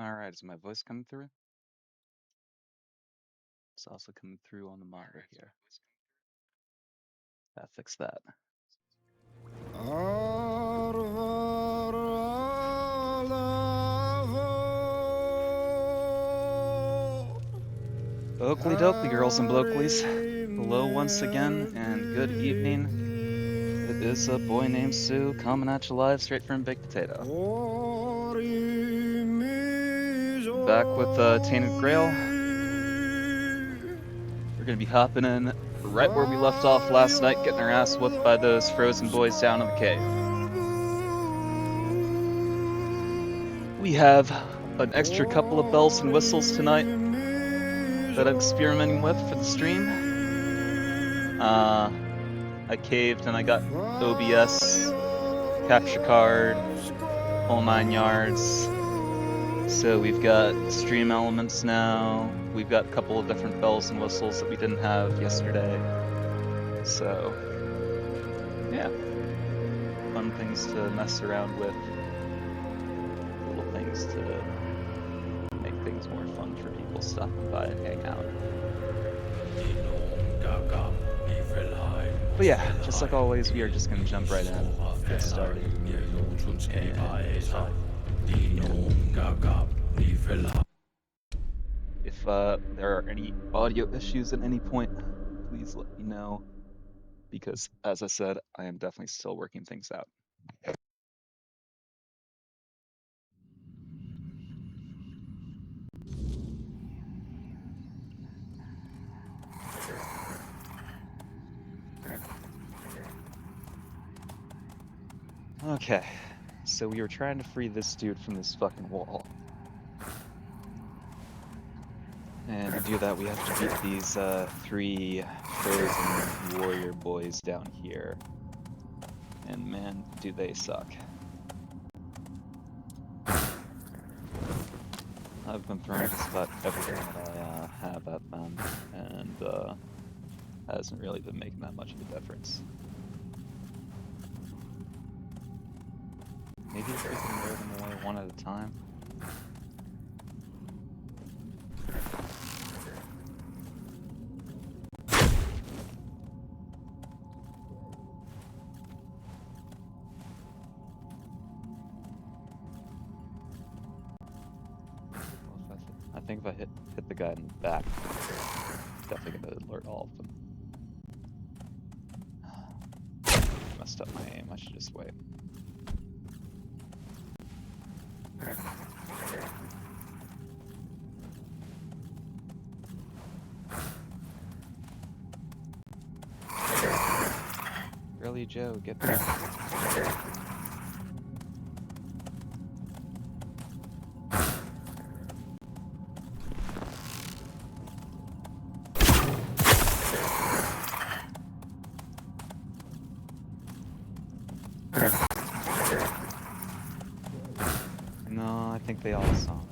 Alright, is my voice coming through? It's also coming through on the monitor here. Gotta fix that. Oakley dokley, girls and blokeleys. Hello once again, and good evening. It is a boy named Sue coming at you live straight from Baked Potato. Back with Tainted Grail. We're gonna be hopping in right where we left off last night, getting our ass whooped by those frozen boys down in the cave. We have an extra couple of bells and whistles tonight that I'm experimenting with for the stream. I caved and I got OBS, capture card, whole 9 yards. So we've got stream elements now. We've got a couple of different bells and whistles that we didn't have yesterday. So, yeah. Fun things to mess around with. Little things to make things more fun for people stopping by and hang out. But yeah, just like always, we are just going to jump right in, get started. If there are any audio issues at any point, please let me know, because as I said, I am definitely still working things out. Okay, so we were trying to free this dude from this fucking wall. And to do that, we have to beat these 3 frozen warrior boys down here. And man, do they suck. I've been throwing just about everything that I have at them, and hasn't really been making that much of a difference. Maybe if we can wear them away one at a time. I think if I hit the guy in the back, it's definitely gonna alert all of them. Messed up my aim, I should just wait. Really, Joe, get there. No, I think they all saw me.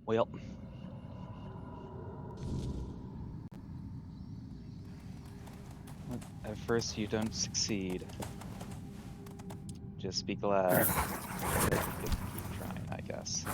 Well. At first you don't succeed. Just be glad. Keep trying, I guess.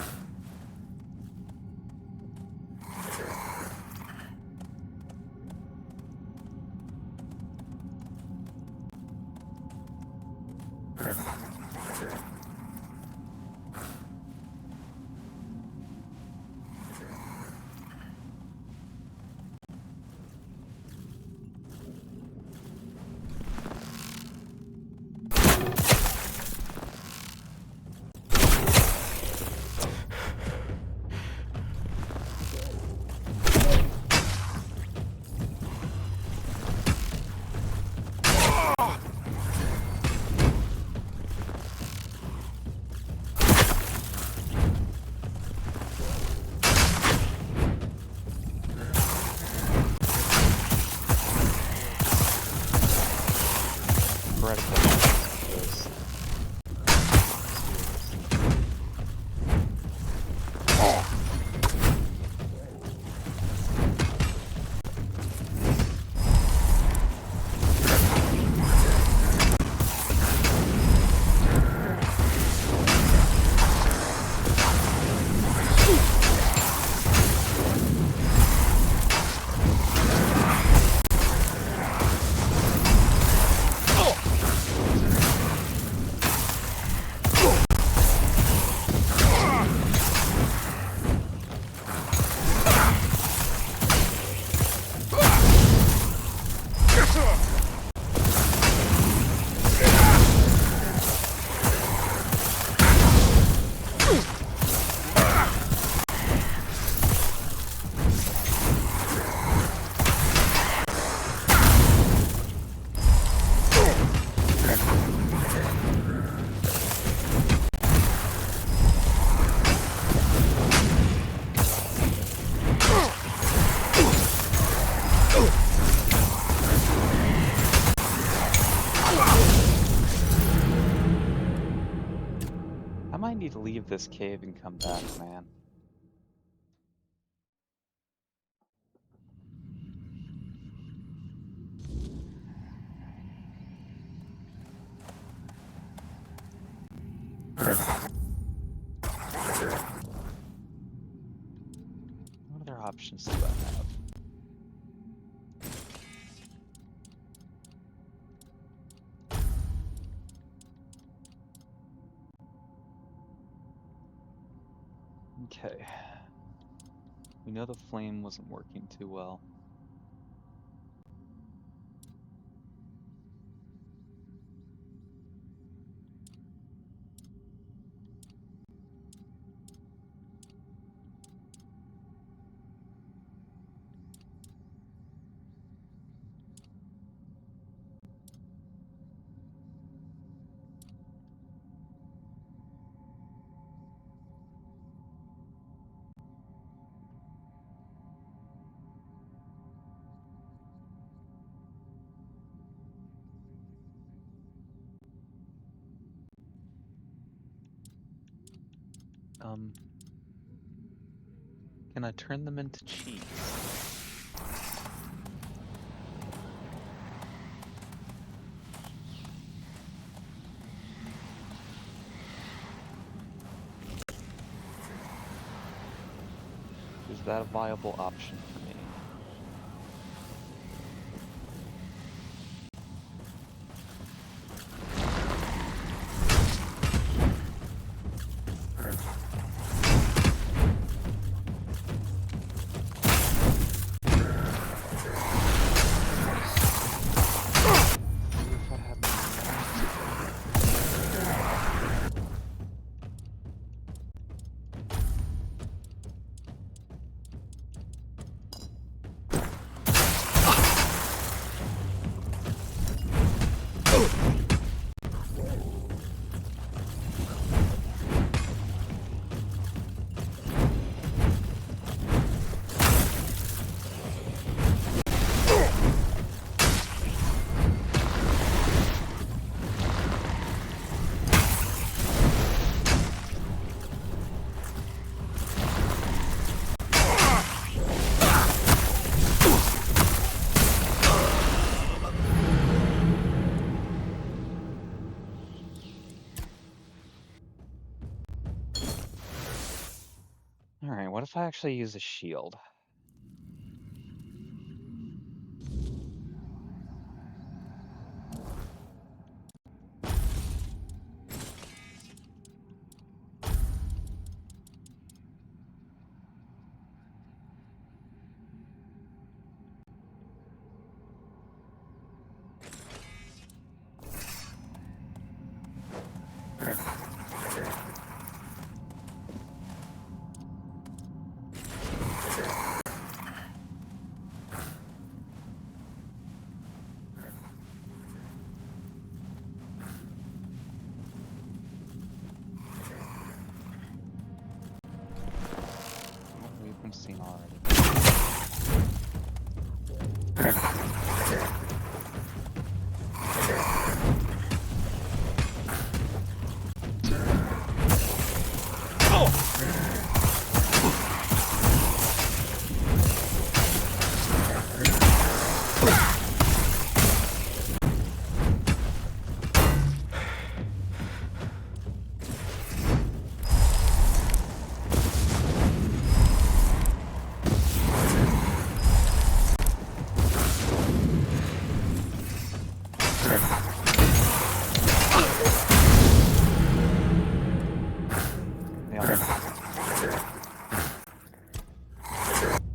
I need to leave this cave and come back, man. What other options do I have? Okay. We know the flame wasn't working too well. Can I turn them into cheese? Is that a viable option for me? What if I actually use a shield? We've been seen already.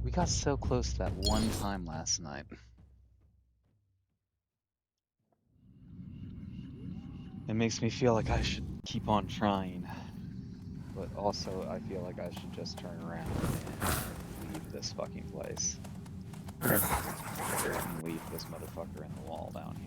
We got so close that one time last night. It makes me feel like I should keep on trying. But also, I feel like I should just turn around and leave this fucking place. And leave this motherfucker in the wall down here.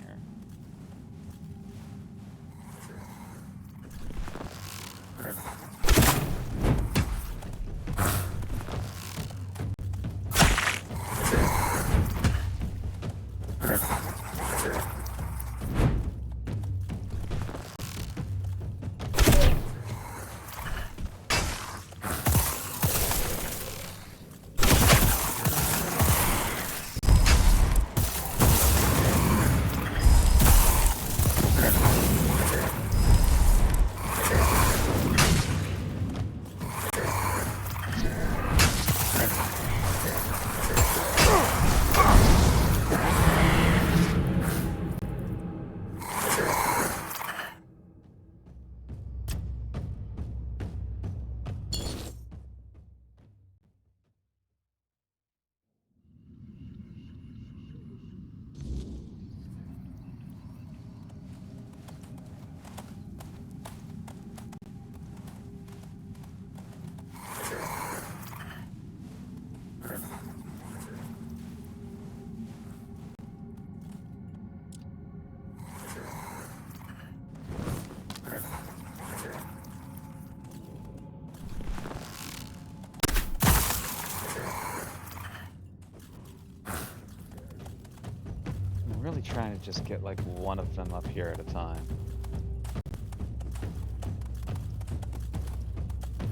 I'm really trying to just get like one of them up here at a time.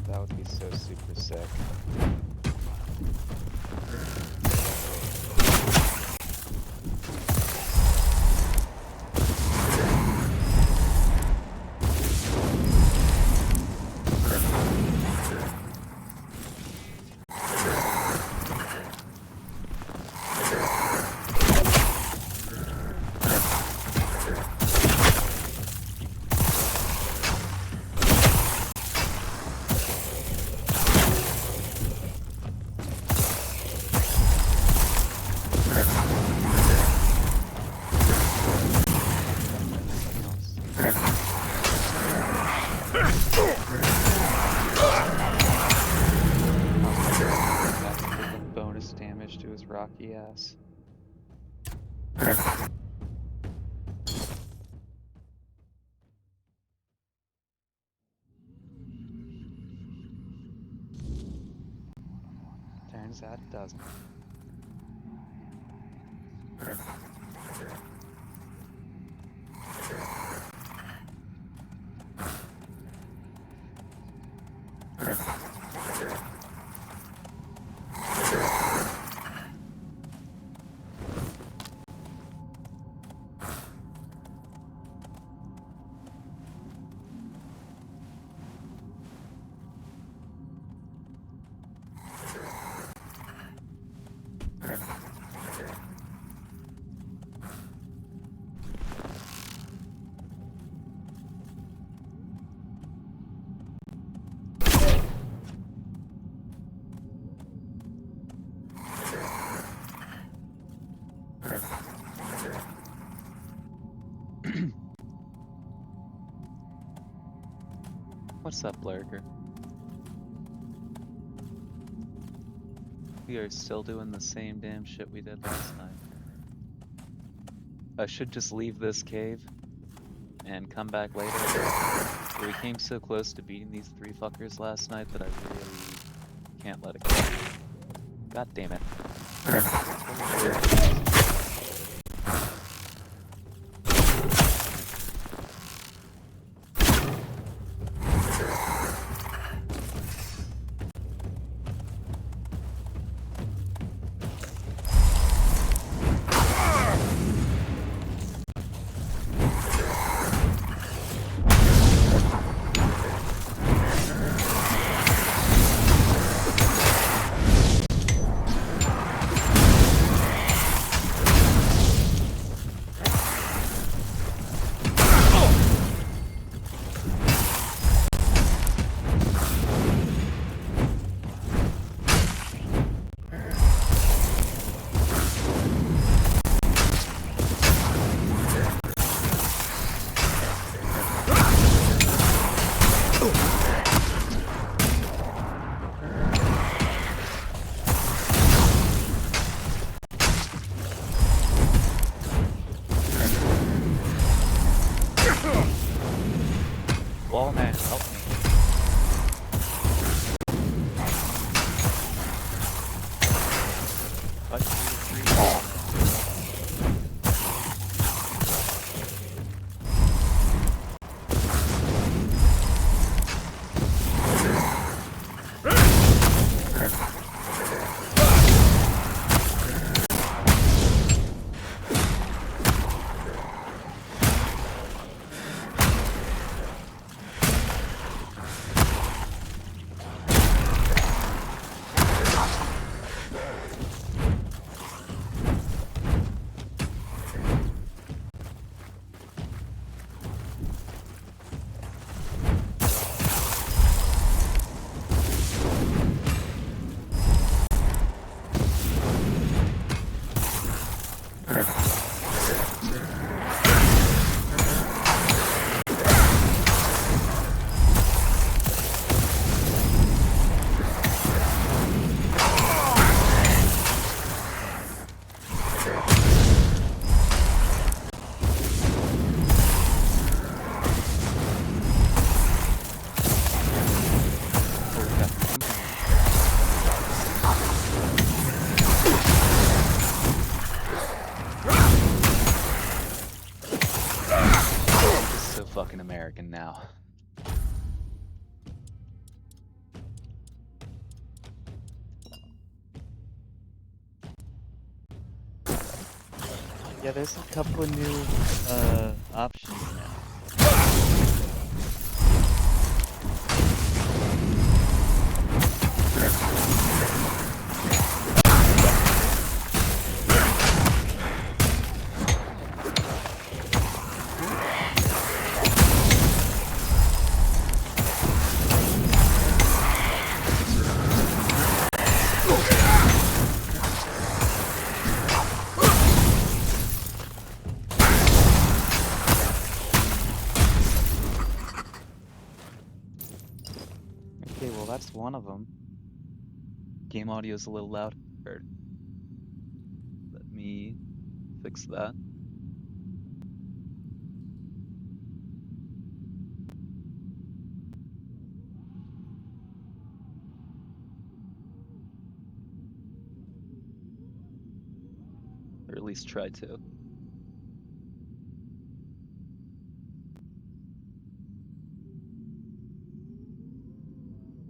That would be so super sick. Bonus damage to his rocky ass. Turns out it doesn't. What's up, Lurker? We are still doing the same damn shit we did last night. I should just leave this cave and come back later. We came so close to beating these 3 fuckers last night that I really can't let it go. God damn it. Wall man, help me. What? 2, 3. Fucking American now. Yeah, there's a couple of new options now. Okay, well that's one of them. Game audio is a little loud. Let me fix that. Or at least try to.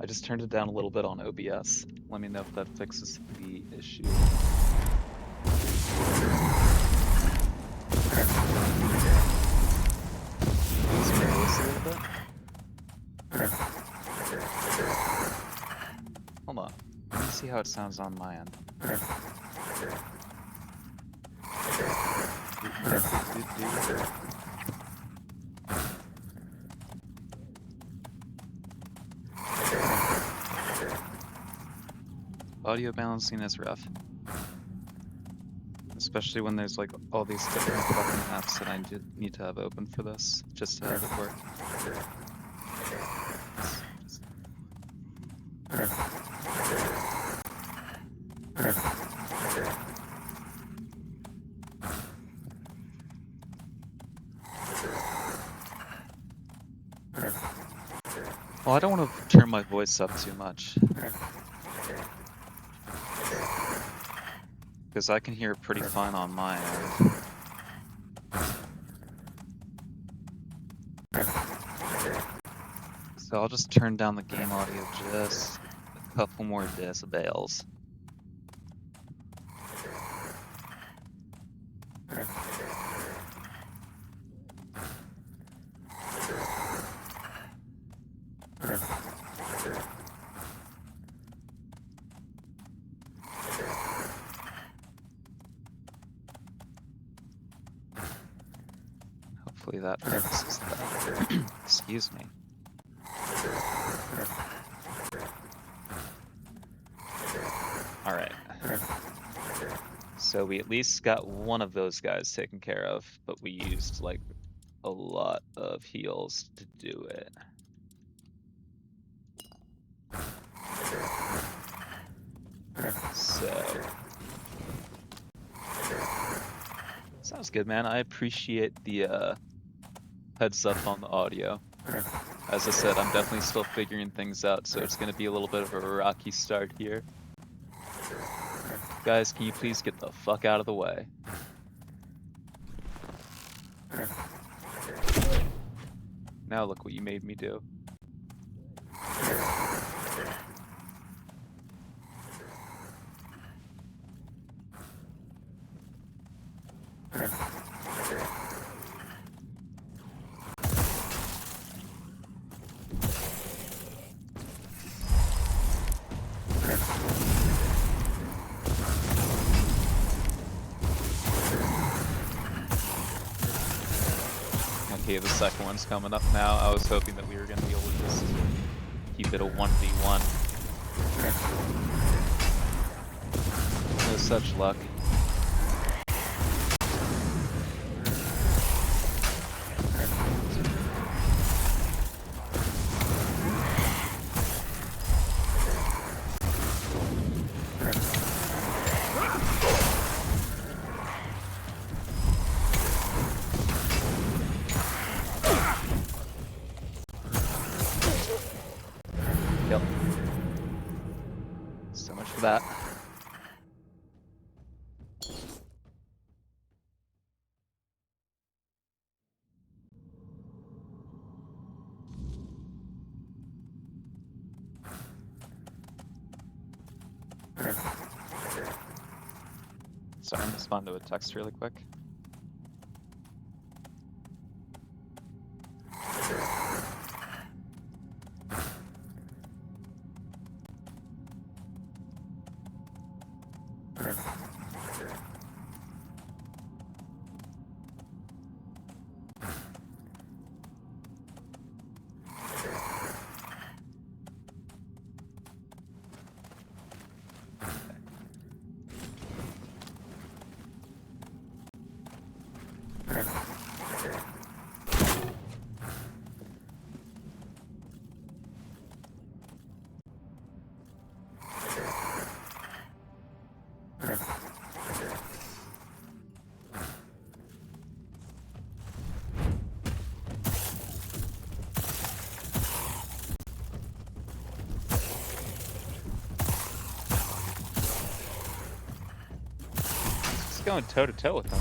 I just turned it down a little bit on OBS. Let me know if that fixes the issue. Please raise a little bit. Hold on. Let me see how it sounds on my end. Audio balancing is rough. Especially when there's like all these different fucking apps that I need to have open for this, just to have it work. Well, I don't want to turn my voice up too much, because I can hear it pretty fine on my end. So I'll just turn down the game audio just a couple more decibels. Hopefully that fixes that. Excuse me. Alright. So we at least got one of those guys taken care of, but we used like a lot of heals to do it. So sounds good, man. I appreciate the heads up on the audio. As I said, I'm definitely still figuring things out, so it's going to be a little bit of a rocky start here. Guys, can you please get the fuck out of the way? Now look what you made me do. Okay, the second one's coming up now. I was hoping that we were going to be able to just keep it a 1v1. No such luck. Yep. So much for that. Sorry, I'm responding to a text really quick. Just going toe to toe with them.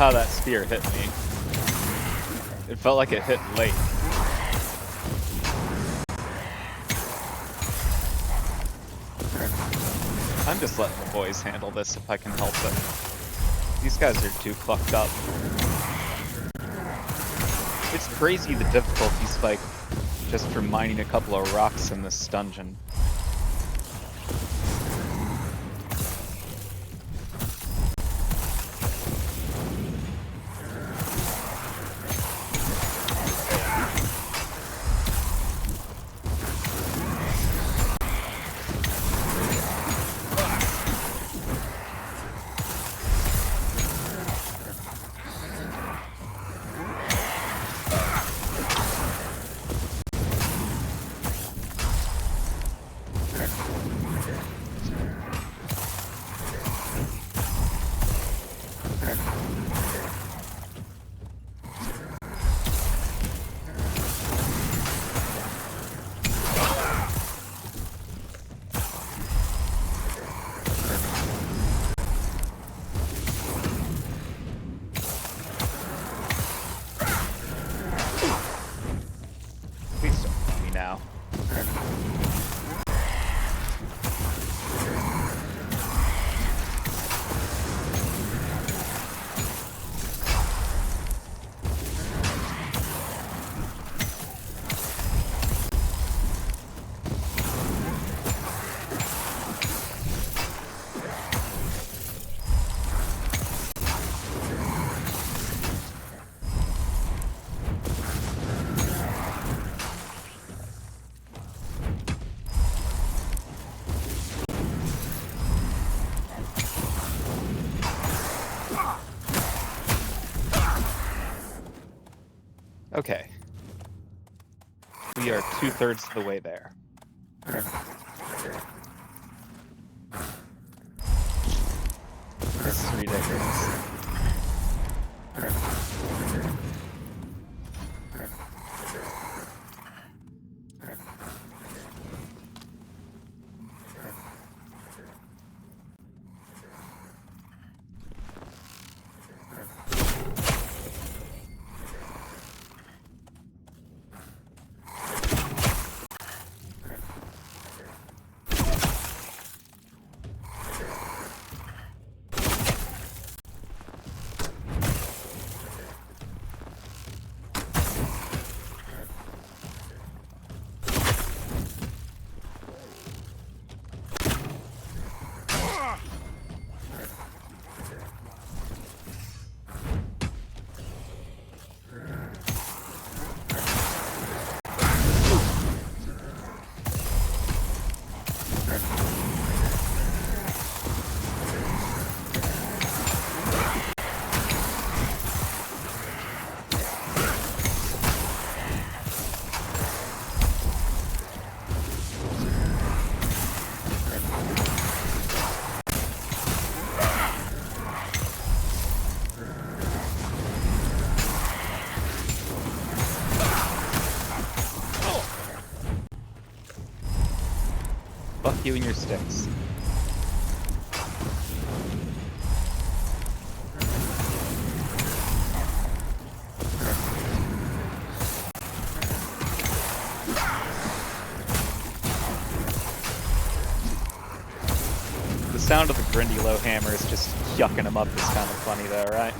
how that spear hit me. It felt like it hit late. I'm just letting the boys handle this if I can help it. These guys are too fucked up. It's crazy the difficulty spike just from mining a couple of rocks in this dungeon. Okay. We are 2/3 of the way there. This is ridiculous. Fuck you and your sticks. The sound of the grindy low hammers just yucking him up is kind of funny though, right?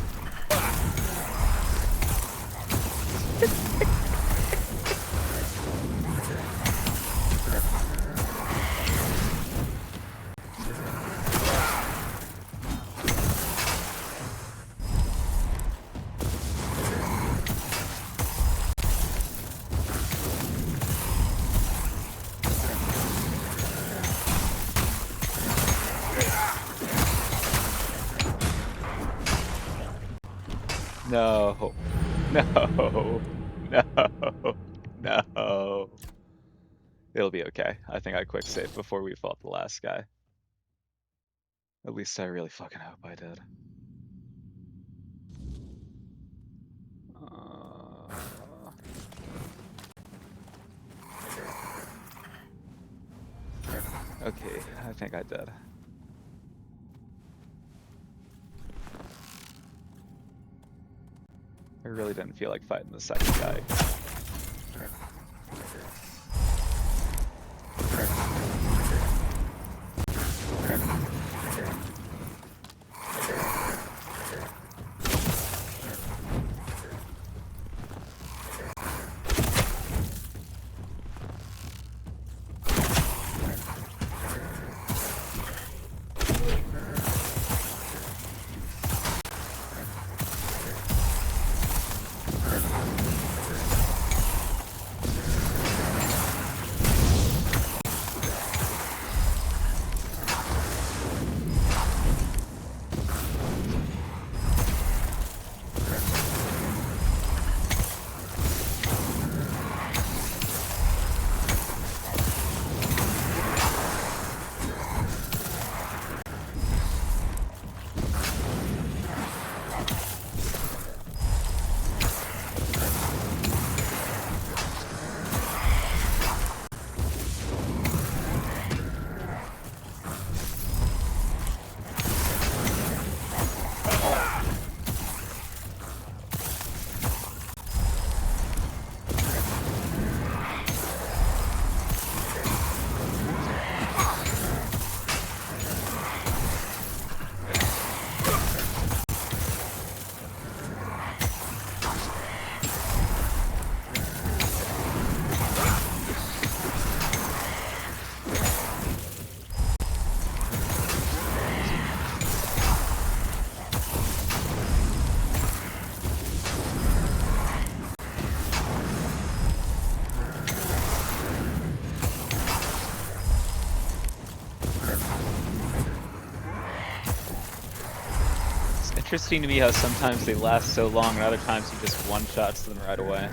No, no, no, no. It'll be okay. I think I quick saved before we fought the last guy. At least I really fucking hope I did. Okay, I think I did. really didn't feel like fighting the second guy. Interesting to me how sometimes they last so long and other times he just one-shots them right away.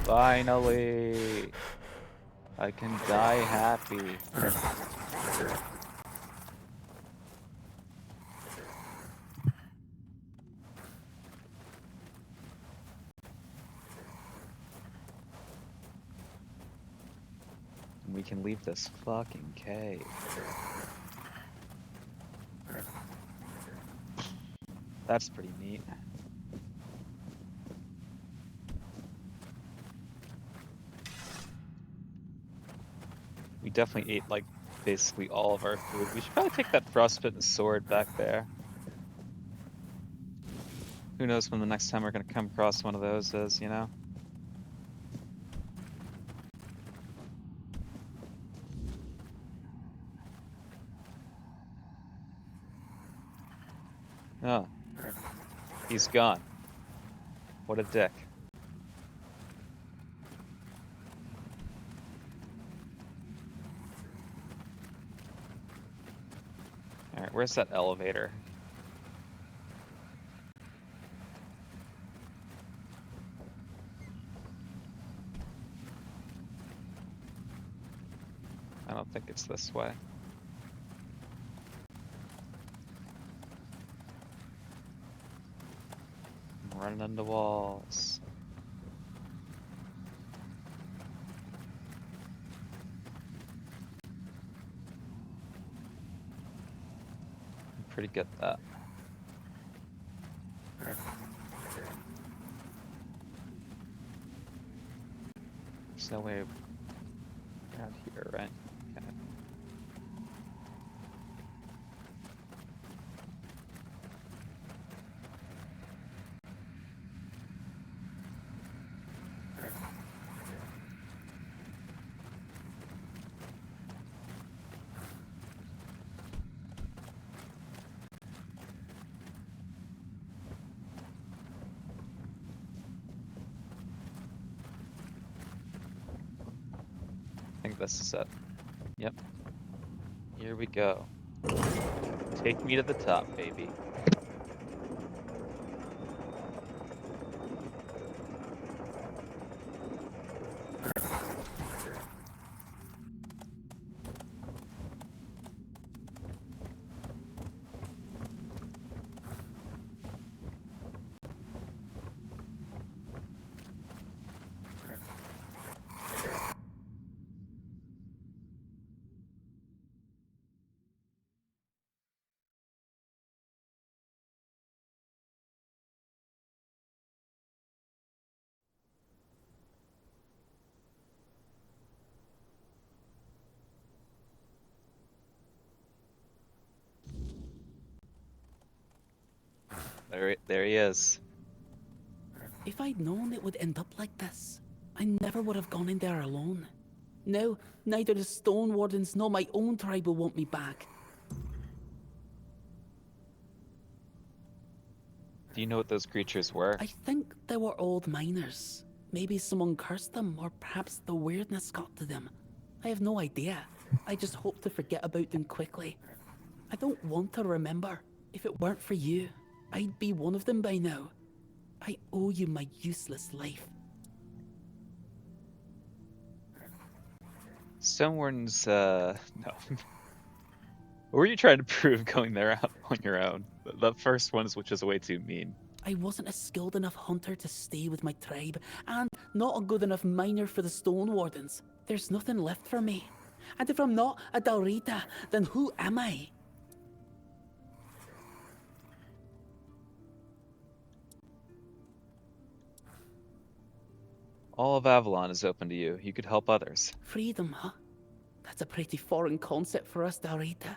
Finally, I can die happy. We can leave this fucking cave. That's pretty neat. We definitely ate, like, basically all of our food. We should probably take that frostbitten sword back there. Who knows when the next time we're gonna come across one of those is, you know? Oh. He's gone. What a dick. Alright, where's that elevator? I don't think it's this way. I'm running into walls. I'm pretty good at that. There's no way around here, right? Okay. this is it. Yep. Here we go. Take me to the top, baby. There he is. If I'd known it would end up like this, I never would have gone in there alone. Now, neither the Stone Wardens nor my own tribe will want me back. Do you know what those creatures were? I think they were old miners. Maybe someone cursed them, or perhaps the weirdness got to them. I have no idea. I just hope to forget about them quickly. I don't want to remember. If it weren't for you, I'd be one of them by now. I owe you my useless life. Stone Wardens, no. What were you trying to prove going there out on your own? The first one is which is way too mean. I wasn't a skilled enough hunter to stay with my tribe, and not a good enough miner for the Stone Wardens. There's nothing left for me. And if I'm not a Dalrita, then who am I? All of Avalon is open to you. You could help others. Freedom, huh? That's a pretty foreign concept for us, Dalrita.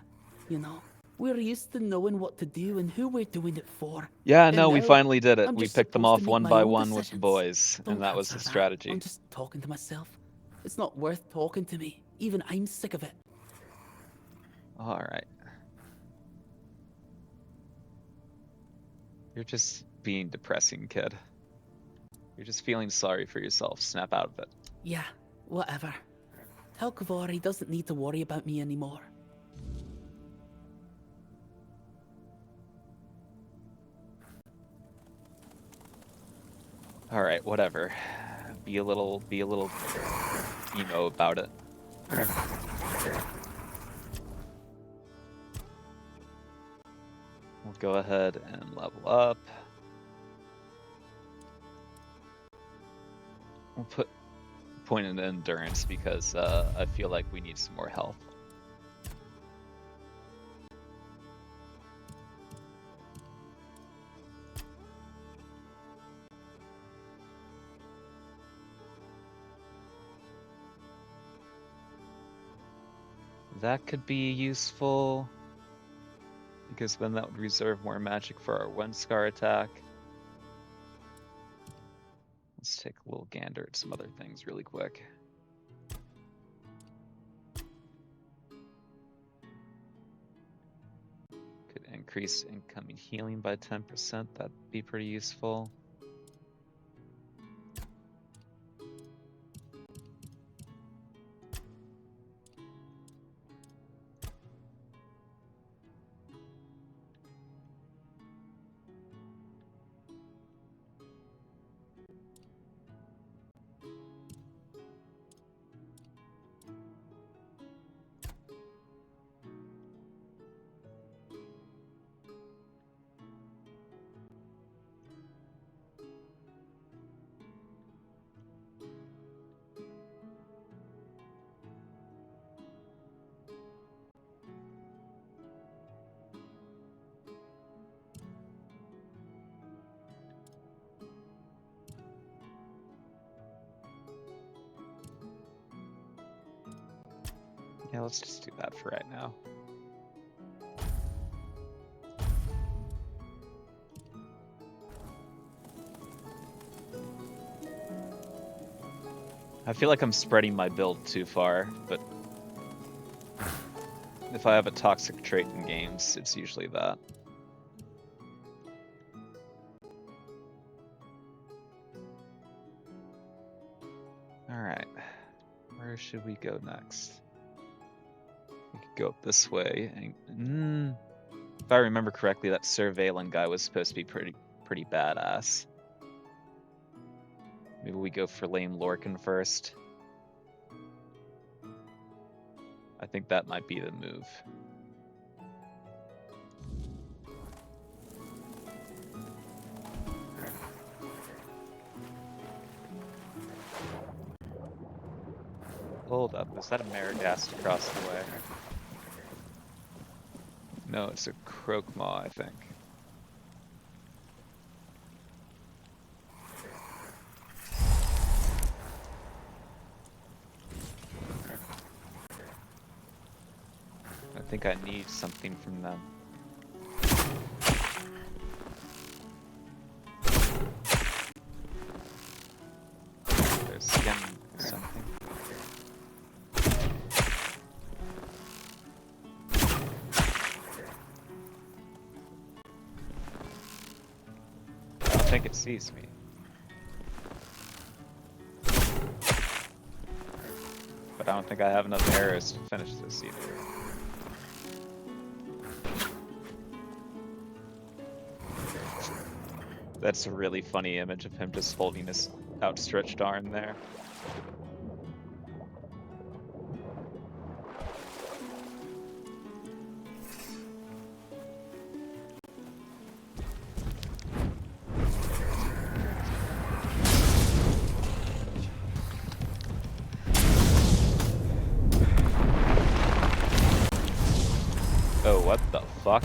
You know, we're used to knowing what to do and who we're doing it for. Yeah, And no, we now, finally did it. I'm We just picked them supposed to off make one my by own one with the decisions. boys, Don't and that was the answer strategy. I'm just talking to myself. It's not worth talking to me. Even I'm sick of it. All right. You're just being depressing, kid. You're just feeling sorry for yourself. Snap out of it. Yeah, whatever. Tell Kavor he doesn't need to worry about me anymore. All right, whatever. Be a little emo about it. We'll go ahead and level up. We'll put point in endurance because I feel like we need some more health. That could be useful because then that would reserve more magic for our one scar attack. Let's take a little gander at some other things really quick. Could increase incoming healing by 10%. That'd be pretty useful. Yeah, let's just do that for right now. I feel like I'm spreading my build too far, but if I have a toxic trait in games, it's usually that. Alright. Where should we go next? We could go up this way. And, if I remember correctly, that surveilling guy was supposed to be pretty badass. Maybe we go for lame Lorcan first. I think that might be the move. Hold up, is that a Maragast across the way? No, it's a Croakmaw, I think. I think I need something from them. There's skin or something. I don't think it sees me. But I don't think I have enough arrows to finish this either. That's a really funny image of him just holding his outstretched arm there. Oh, what the fuck?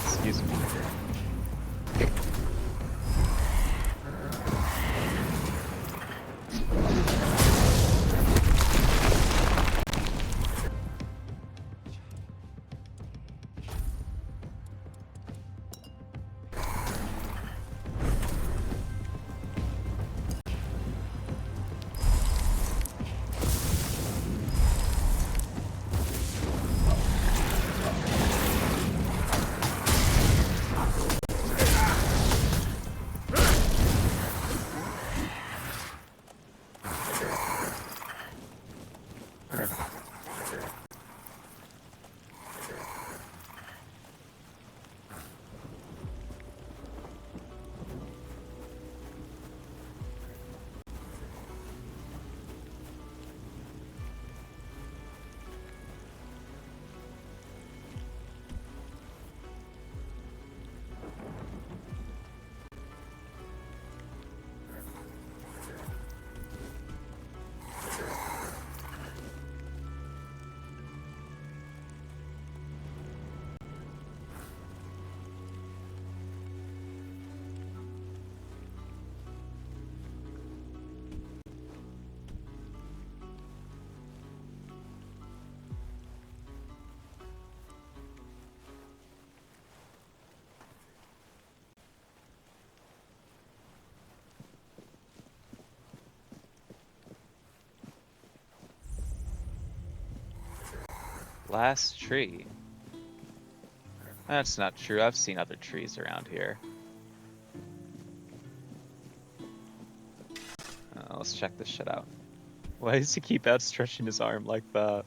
Excuse me. Last tree. That's not true. I've seen other trees around here. Let's check this shit out. Why does he keep outstretching his arm like that?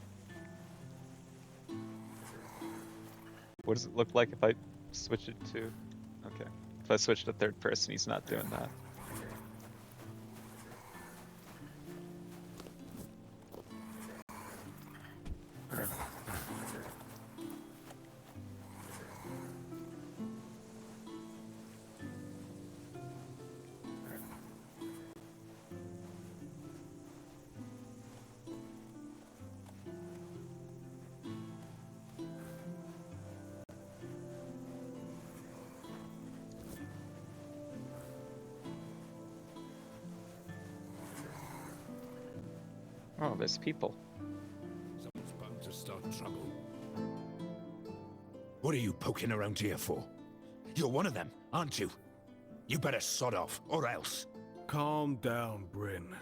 What does it look like if I switch it to... Okay. If I switch to third person, he's not doing that. Oh, there's people. Someone's bound to start trouble. What are you poking around here for? You're one of them, aren't you? You better sod off, or else. Calm down, Bryn.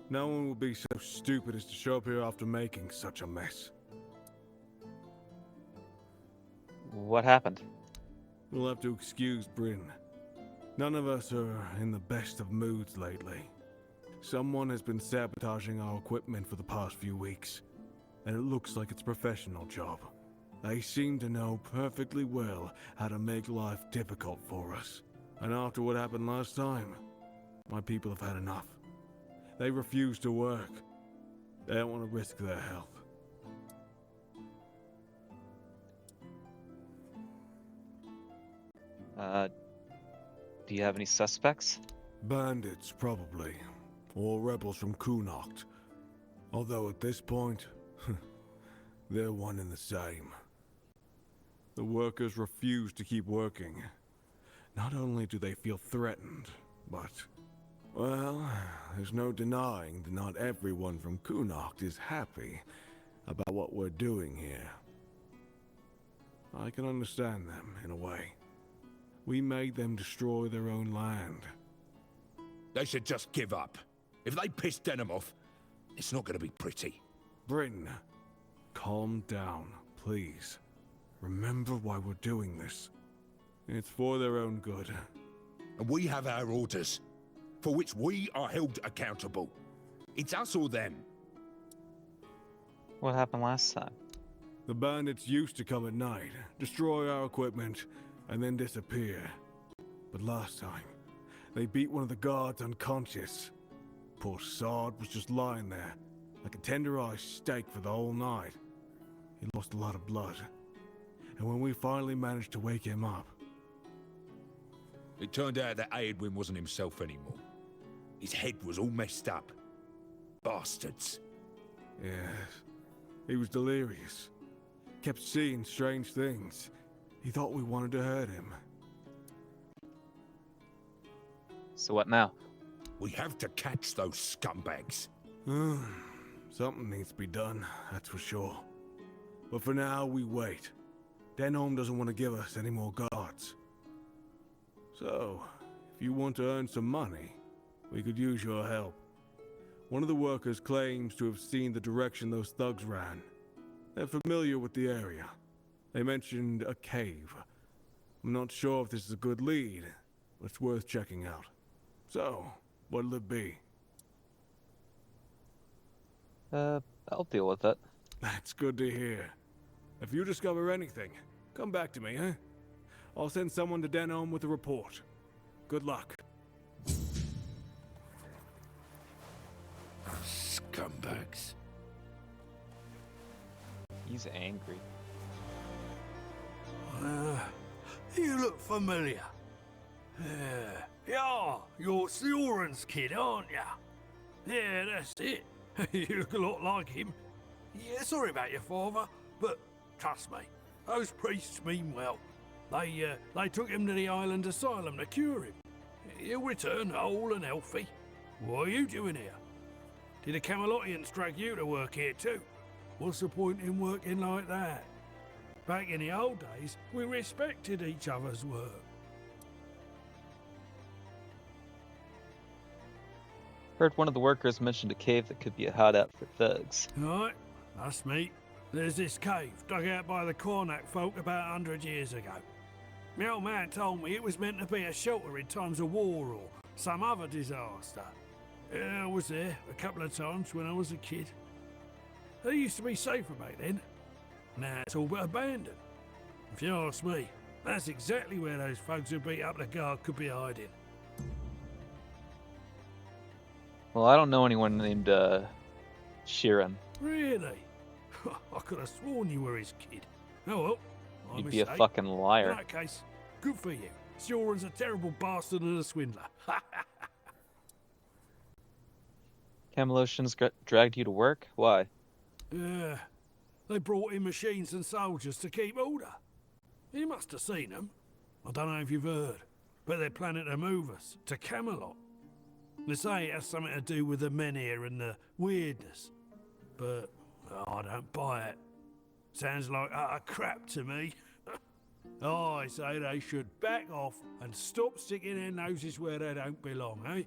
No one will be so stupid as to show up here after making such a mess. What happened? You'll have to excuse Bryn. None of us are in the best of moods lately. Someone has been sabotaging our equipment for the past few weeks, and it looks like it's a professional job. They seem to know perfectly well how to make life difficult for us. And after what happened last time, my people have had enough. They refuse to work. They don't want to risk their health. Do you have any suspects? Bandits, probably. Or rebels from Kunokt. Although at this point, they're one and the same. The workers refuse to keep working. Not only do they feel threatened, but, well, there's no denying that not everyone from Kunokt is happy about what we're doing here. I can understand them, in a way. We made them destroy their own land. They should just give up. If they piss Denham off, it's not going to be pretty. Bryn, calm down, please. Remember why we're doing this. It's for their own good. And we have our orders, for which we are held accountable. It's us or them. What happened last time? The bandits used to come at night, destroy our equipment, and then disappear. But last time, they beat one of the guards unconscious. Poor sod was just lying there, like a tenderized steak for the whole night. He lost a lot of blood. And when we finally managed to wake him up... It turned out that Aedwin wasn't himself anymore. His head was all messed up. Bastards. Yes, he was delirious. Kept seeing strange things. He thought we wanted to hurt him. So what now? We have to catch those scumbags. Something needs to be done, that's for sure. But for now, we wait. Denholm doesn't want to give us any more guards. So, if you want to earn some money, we could use your help. One of the workers claims to have seen the direction those thugs ran. They're familiar with the area. They mentioned a cave. I'm not sure if this is a good lead, but it's worth checking out. So, what'll it be? I'll deal with it. That's good to hear. If you discover anything, come back to me, eh? I'll send someone to Denholm with a report. Good luck. Scumbags. He's angry. You look familiar. Yeah, you're Sioran's kid, aren't ya? Yeah, that's it. You look a lot like him. Yeah, sorry about your father, but trust me, those priests mean well. They took him to the island asylum to cure him. He'll return whole and healthy. What are you doing here? Did the Camelottians drag you to work here too? What's the point in working like that? Back in the old days, we respected each other's work. Heard one of the workers mentioned a cave that could be a hideout for thugs. Right, that's me. There's this cave dug out by the Cornac folk about 100 years ago. My old man told me it was meant to be a shelter in times of war or some other disaster. Yeah, I was there a couple of times when I was a kid. They used to be safer back then. Now it's all but abandoned. If you ask me, that's exactly where those folks who beat up the guard could be hiding. Well, I don't know anyone named, Sheeran. Really? I could have sworn you were his kid. Oh well, my You'd be a mistake. fucking In liar. that case, good for you. Sioran's a terrible bastard and a swindler. Camelottians dragged you to work? Why? Yeah, they brought in machines and soldiers to keep order. You must have seen them. I don't know if you've heard, but they're planning to move us to Camelot. They say it has something to do with the men here and the weirdness. But I don't buy it. Sounds like utter crap to me. I say they should back off and stop sticking their noses where they don't belong, eh?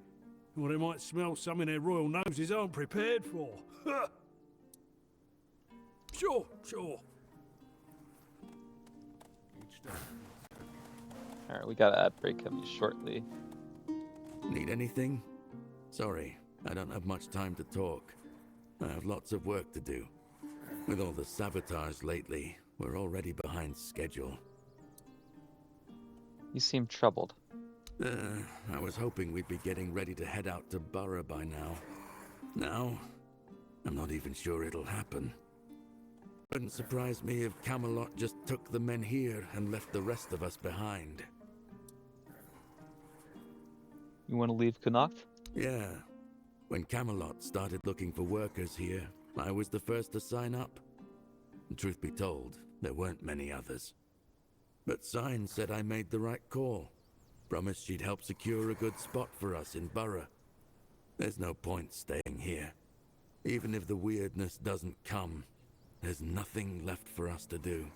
Or they might smell something their royal noses aren't prepared for. Sure. Alright, we got an ad break coming shortly. Need anything? Sorry, I don't have much time to talk. I have lots of work to do. With all the sabotage lately, we're already behind schedule. You seem troubled. I was hoping we'd be getting ready to head out to Borough by now. Now, I'm not even sure it'll happen. Wouldn't surprise me if Camelot just took the men here and left the rest of us behind. You want to leave Connacht? Yeah. When Camelot started looking for workers here, I was the first to sign up. And truth be told, there weren't many others. But Sign said I made the right call. Promised she'd help secure a good spot for us in Borough. There's no point staying here. Even if the weirdness doesn't come, there's nothing left for us to do.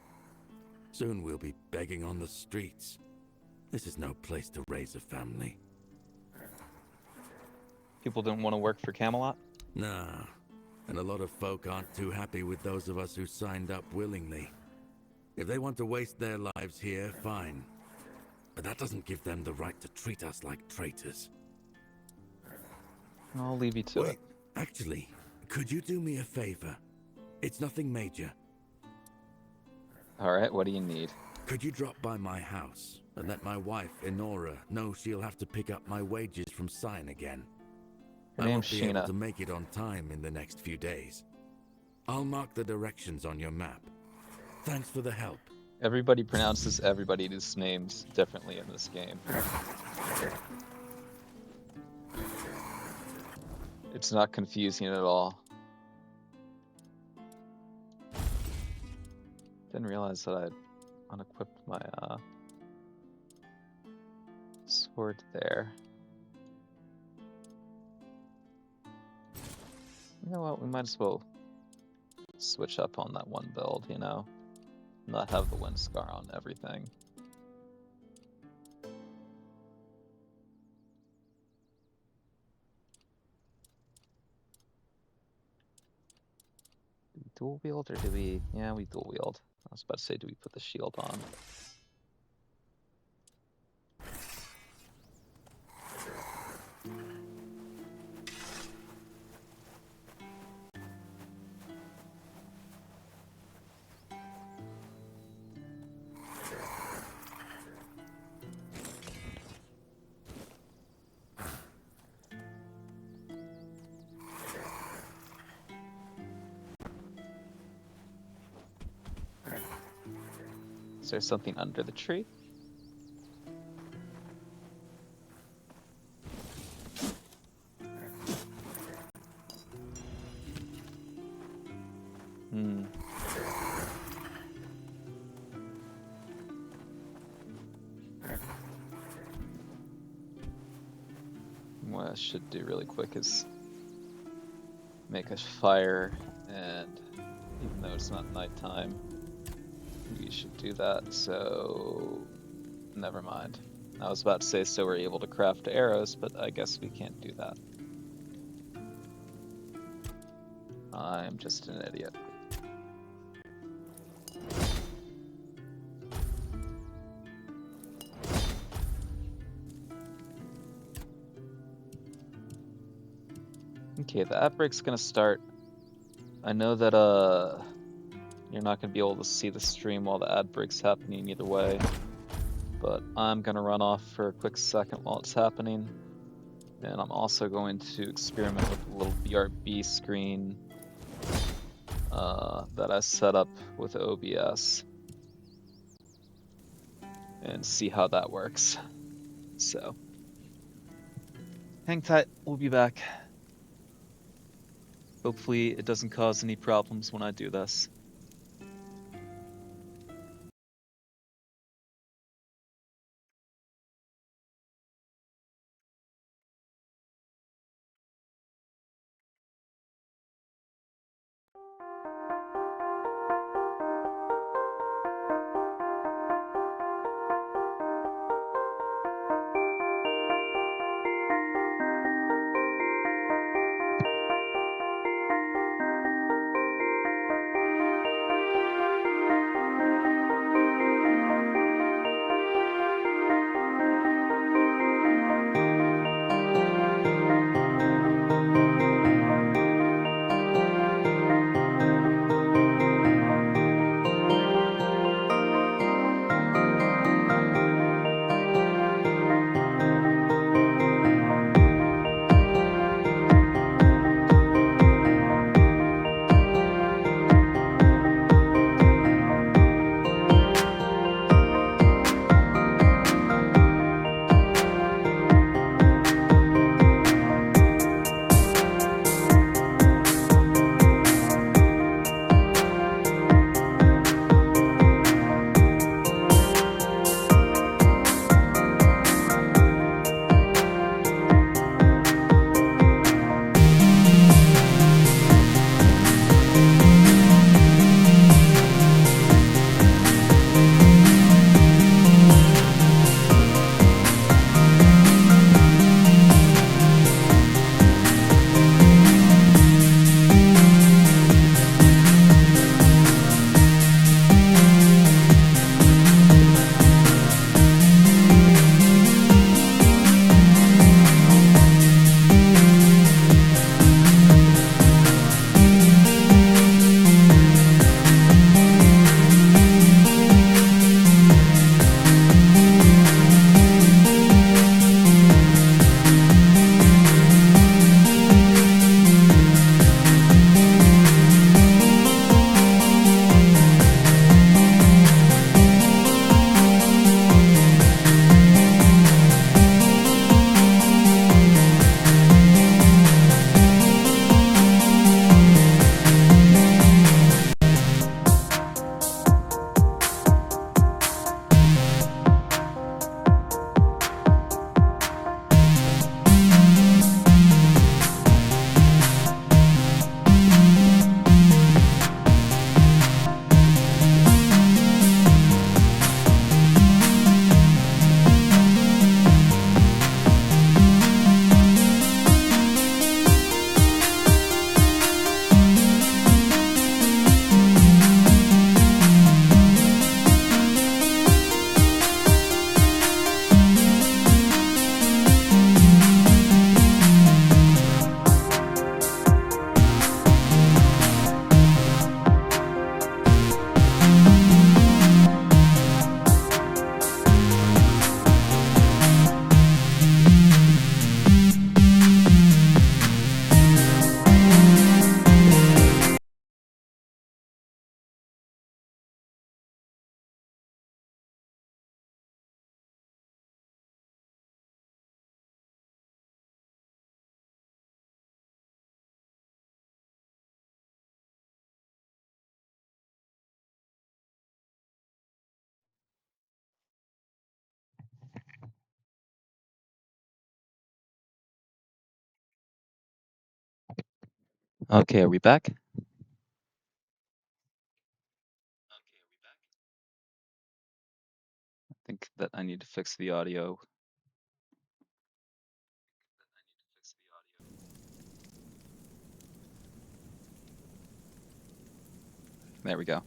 Soon we'll be begging on the streets. This is no place to raise a family. People didn't want to work for Camelot? Nah, and a lot of folk aren't too happy with those of us who signed up willingly. If they want to waste their lives here, fine. But that doesn't give them the right to treat us like traitors. I'll leave you to it. Wait, actually, could you do me a favor? It's nothing major. Alright, what do you need? Could you drop by my house and let my wife, Enora, know she'll have to pick up my wages from Sign again? Her I won't name's be able Sheena. to make it on time in the next few days. I'll mark the directions on your map. Thanks for the help. Everybody pronounces everybody's names differently in this game. It's not confusing at all. Didn't realize that I'd unequipped my sword there. You know what, we might as well switch up on that one build, you know? Not have the wind scar on everything. Do we dual wield or do we... Yeah, we dual wield. I was about to say, do we put the shield on? Is there something under the tree? What I should do really quick is make a fire, and even though it's not nighttime, we should do that, so never mind. I was about to say so we're able to craft arrows, but I guess we can't do that. I'm just an idiot. Okay, the outbreak's gonna start. I know that you're not gonna be able to see the stream while the ad break's happening either way, but I'm gonna run off for a quick second while it's happening, and I'm also going to experiment with a little BRB screen that I set up with OBS and see how that works. So, hang tight, we'll be back. Hopefully it doesn't cause any problems when I do this. Okay, are we back? I think that I need to fix the audio. There we go.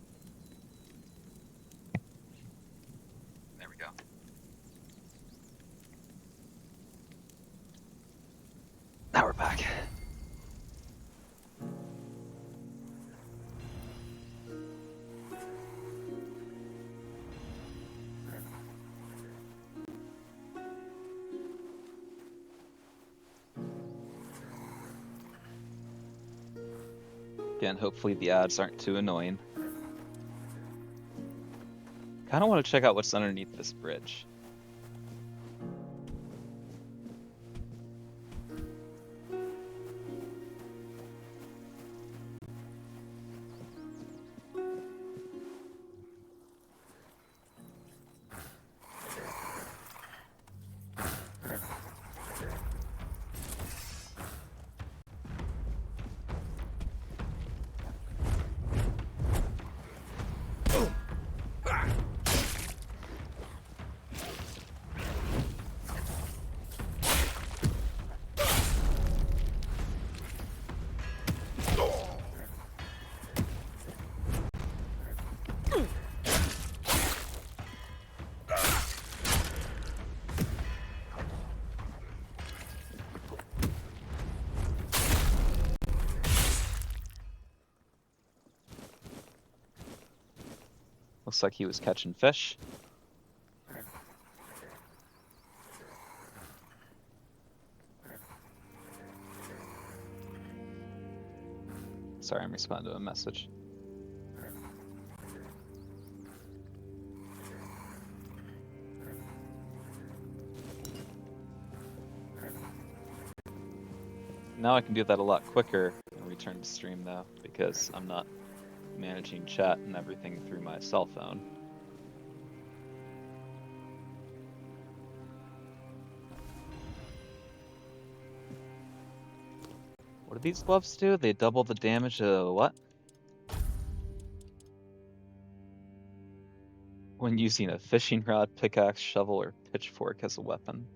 There we go. Now we're back. Again, hopefully the ads aren't too annoying. Kind of want to check out what's underneath this bridge. Looks like he was catching fish. Sorry, I'm responding to a message. Now I can do that a lot quicker and return to stream though, because I'm not managing chat and everything through my cell phone. What do these gloves do? They double the damage of what? When using a fishing rod, pickaxe, shovel, or pitchfork as a weapon.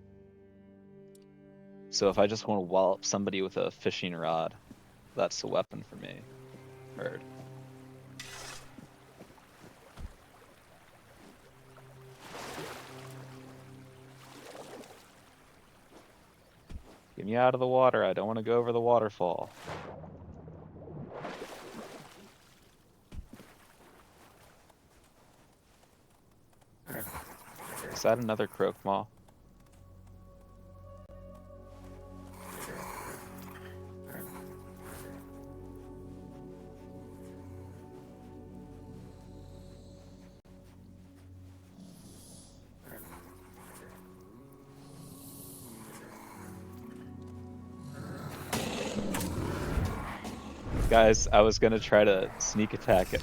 So if I just want to wallop somebody with a fishing rod, that's a weapon for me. Heard. Get me out of the water. I don't want to go over the waterfall. Is that another croak maw? Guys, I was gonna try to sneak attack it.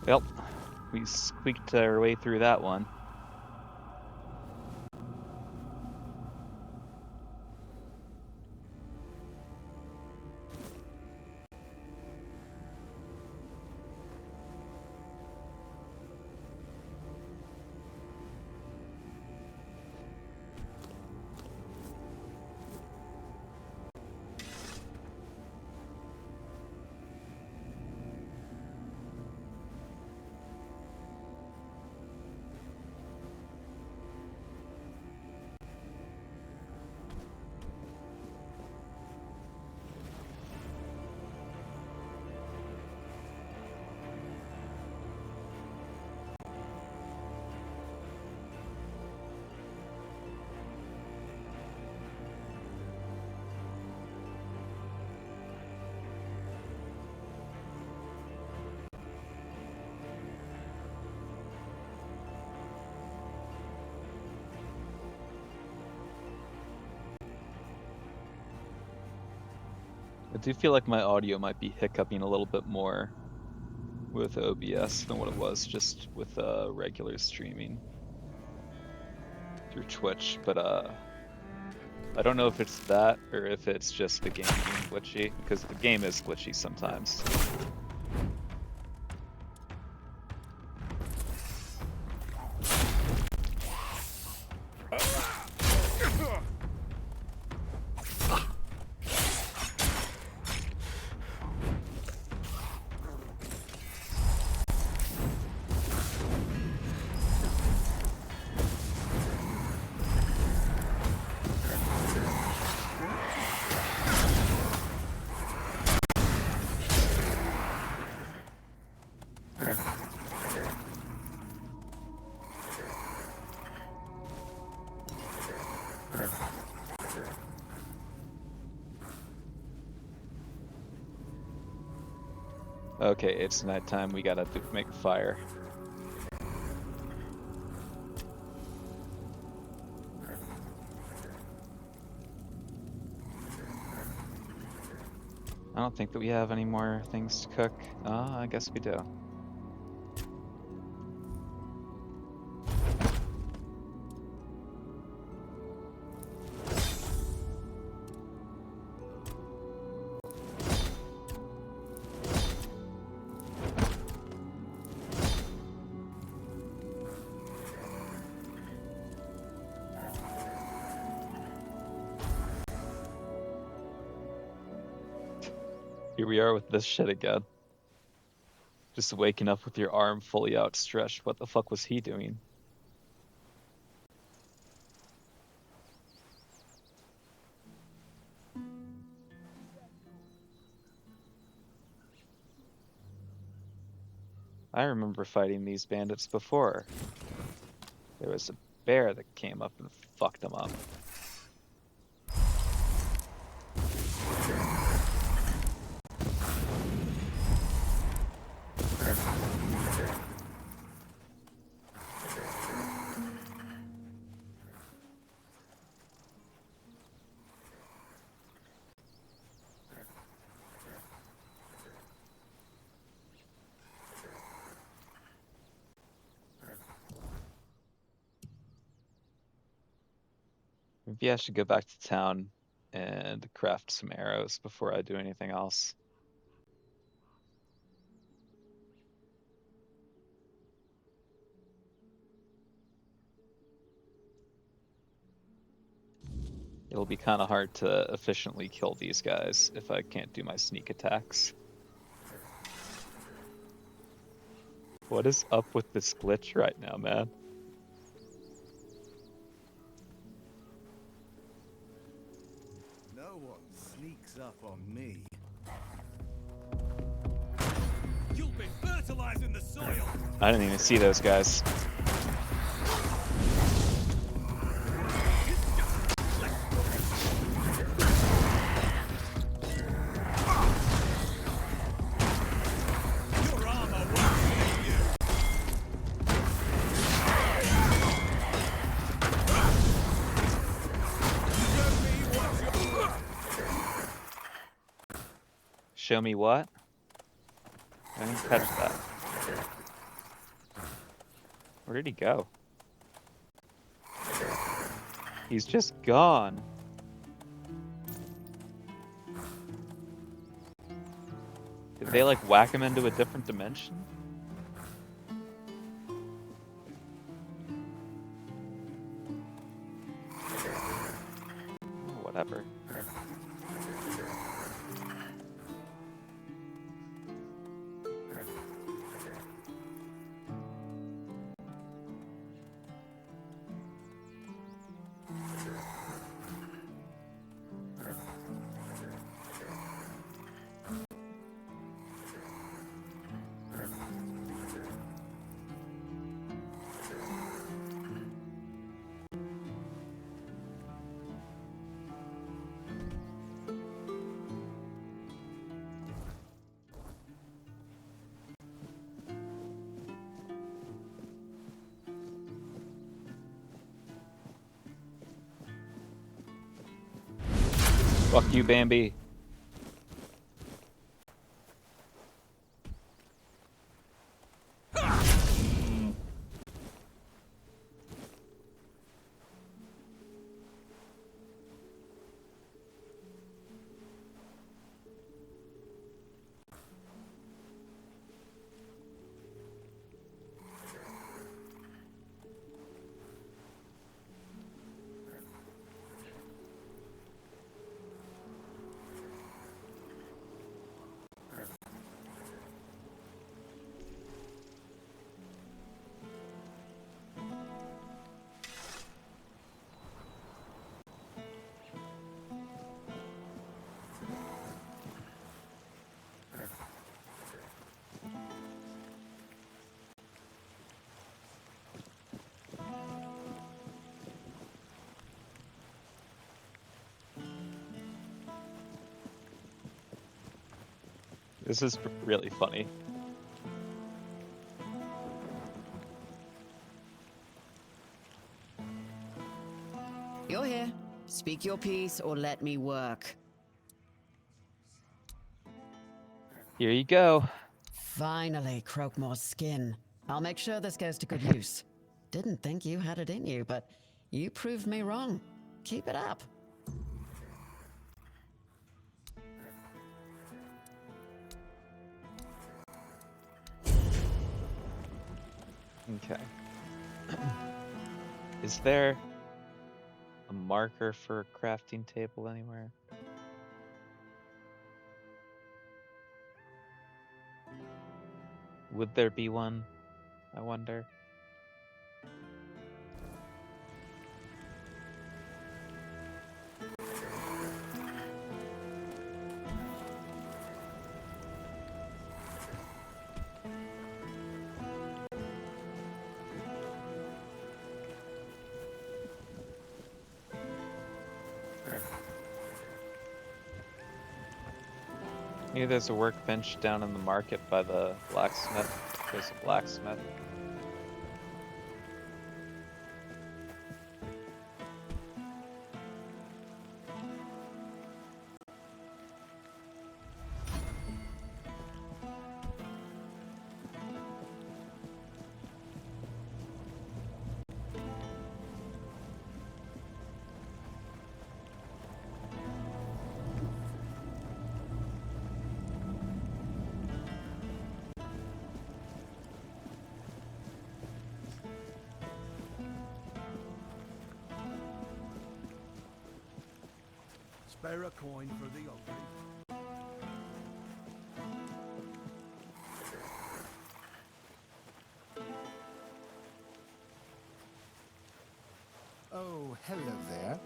Well, we squeaked our way through that one. I do feel like my audio might be hiccuping a little bit more with OBS than what it was just with regular streaming through Twitch, but I don't know if it's that or if it's just the game being glitchy, because the game is glitchy sometimes. Okay, it's nighttime, we gotta make a fire. I don't think that we have any more things to cook. I guess we do. Here we are with this shit again. Just waking up with your arm fully outstretched. What the fuck was he doing? I remember fighting these bandits before. There was a bear that came up and fucked them up. Maybe I should go back to town and craft some arrows before I do anything else. It'll be kind of hard to efficiently kill these guys if I can't do my sneak attacks. What is up with this glitch right now, man? No one sneaks up on me. You'll be fertilizing the soil. I didn't even see those guys. Your armor won't save you. Show me what? I didn't catch that. Where did he go? He's just gone. Did they like whack him into a different dimension? Oh, whatever. Fuck you, Bambi. This is really funny. You're here. Speak your piece or let me work. Here you go. Finally, Croakmore's skin. I'll make sure this goes to good use. Didn't think you had it in you, but you proved me wrong. Keep it up. Okay. Is there a marker for a crafting table anywhere? Would there be one? I wonder. Maybe there's a workbench down in the market by the blacksmith. There's a blacksmith. Spare a coin for the ugly. Oh, hello there.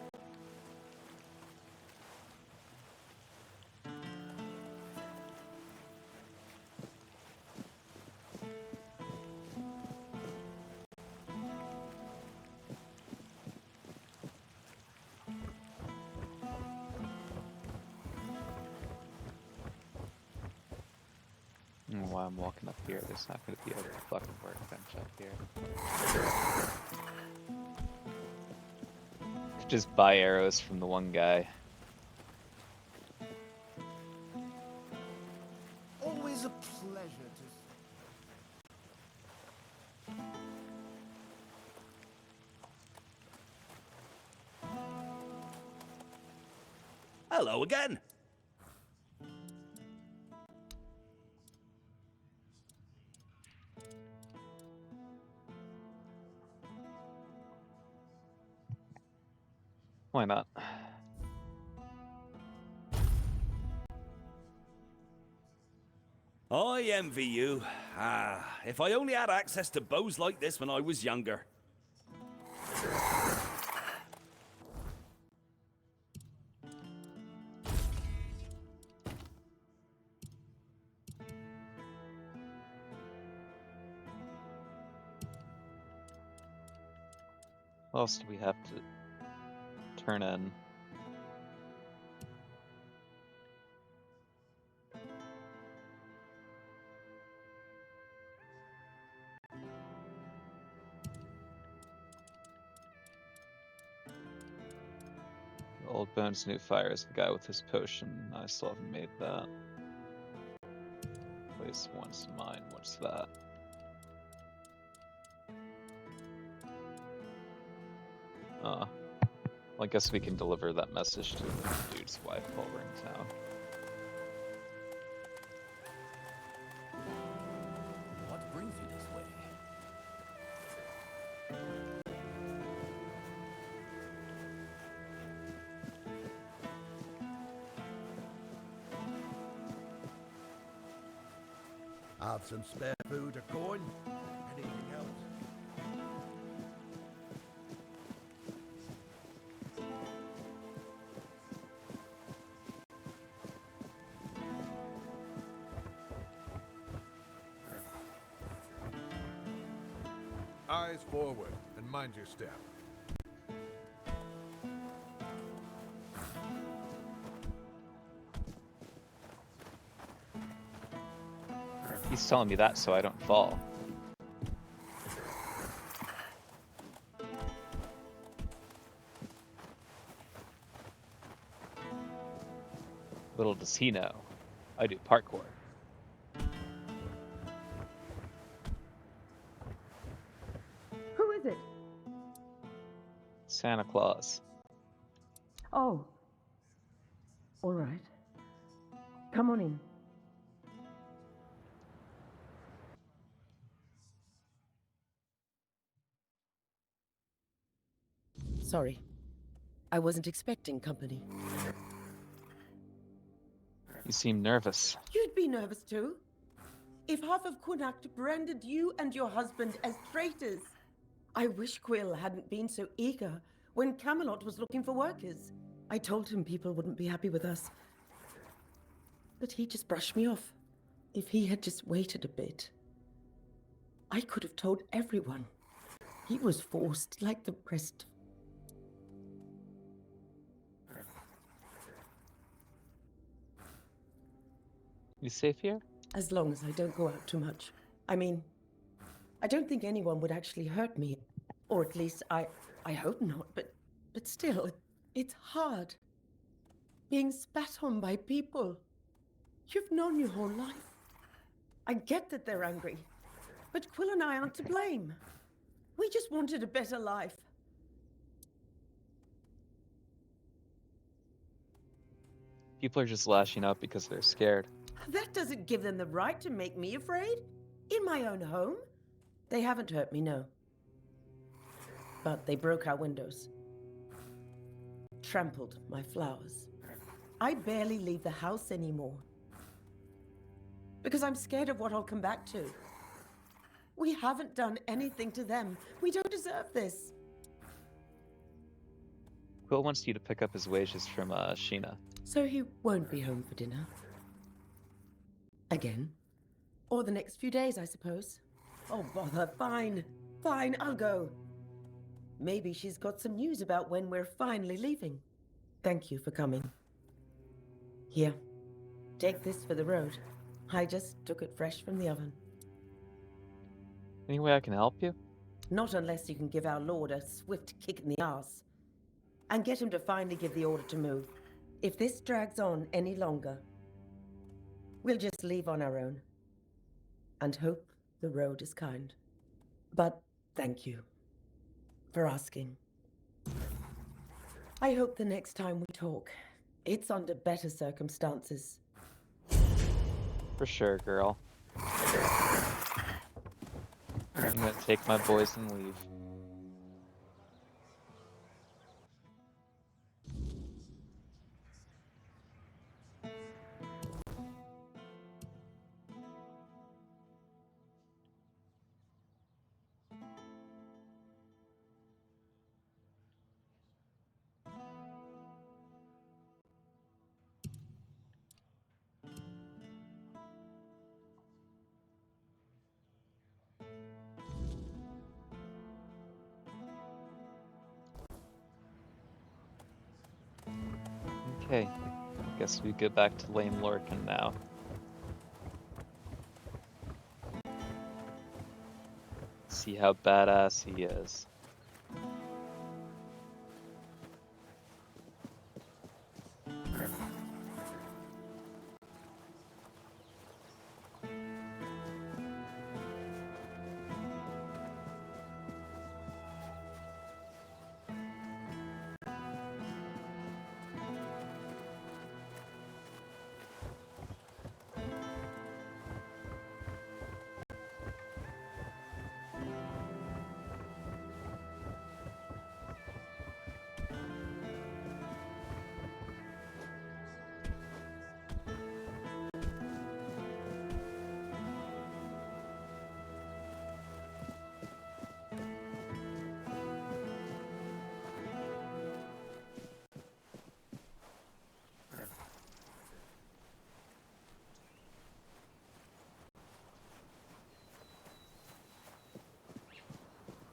I don't know why I'm walking up here. There's not going to be a fucking workbench up here. Could just buy arrows from the one guy. Always a pleasure Hello again. Why not? I envy you. If I only had access to bows like this when I was younger. What else do we have to turn in? Old Bones, New Fire is the guy with his potion. I still haven't made that. Place one's mine. What's that? Well, I guess we can deliver that message to the dude's wife while we're in town. What brings you this way? Have some spare food or coin? Anything else? Eyes forward and mind your step. He's telling me that so I don't fall. Little does he know, I do parkour. Who is it? Santa Claus. Oh. All right. Come on in. Sorry. I wasn't expecting company. You seem nervous. You'd be nervous too. If half of Connacht branded you and your husband as traitors. I wish Quill hadn't been so eager when Camelot was looking for workers. I told him people wouldn't be happy with us. But he just brushed me off. If he had just waited a bit, I could have told everyone. He was forced like the rest. You safe here? As long as I don't go out too much. I mean, I don't think anyone would actually hurt me. Or at least I hope not, but still, it's hard. Being spat on by people you've known your whole life. I get that they're angry, but Quill and I aren't to blame. We just wanted a better life. People are just lashing out because they're scared. That doesn't give them the right to make me afraid. In my own home. They haven't hurt me, no. But they broke our windows. Trampled my flowers. I barely leave the house anymore. Because I'm scared of what I'll come back to. We haven't done anything to them. We don't deserve this. Quill wants you to pick up his wages from Sheena. So he won't be home for dinner? Again? Or the next few days, I suppose. Oh, bother. Fine. Fine, I'll go. Maybe she's got some news about when we're finally leaving. Thank you for coming. Here. Take this for the road. I just took it fresh from the oven. Any way I can help you? Not unless you can give our lord a swift kick in the arse. And get him to finally give the order to move. If this drags on any longer, we'll just leave on our own. And hope the road is kind. But thank you for asking. I hope the next time we talk, It's under better circumstances. For sure, girl. I'm gonna take my boys and leave. Okay, guess we go back to Lame Lorcan now. See how badass he is.